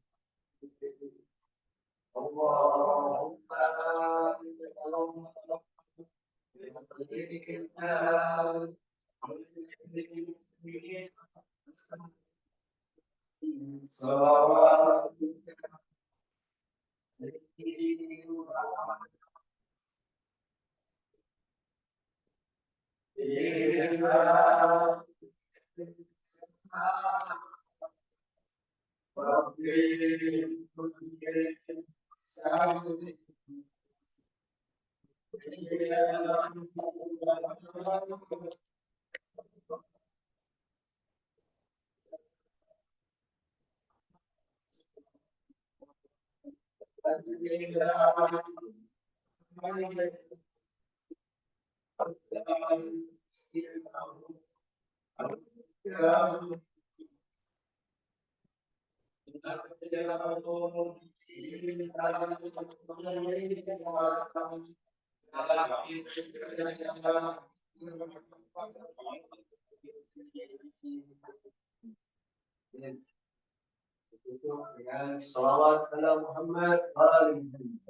Dengan salawat ala Muhammad wa alihi.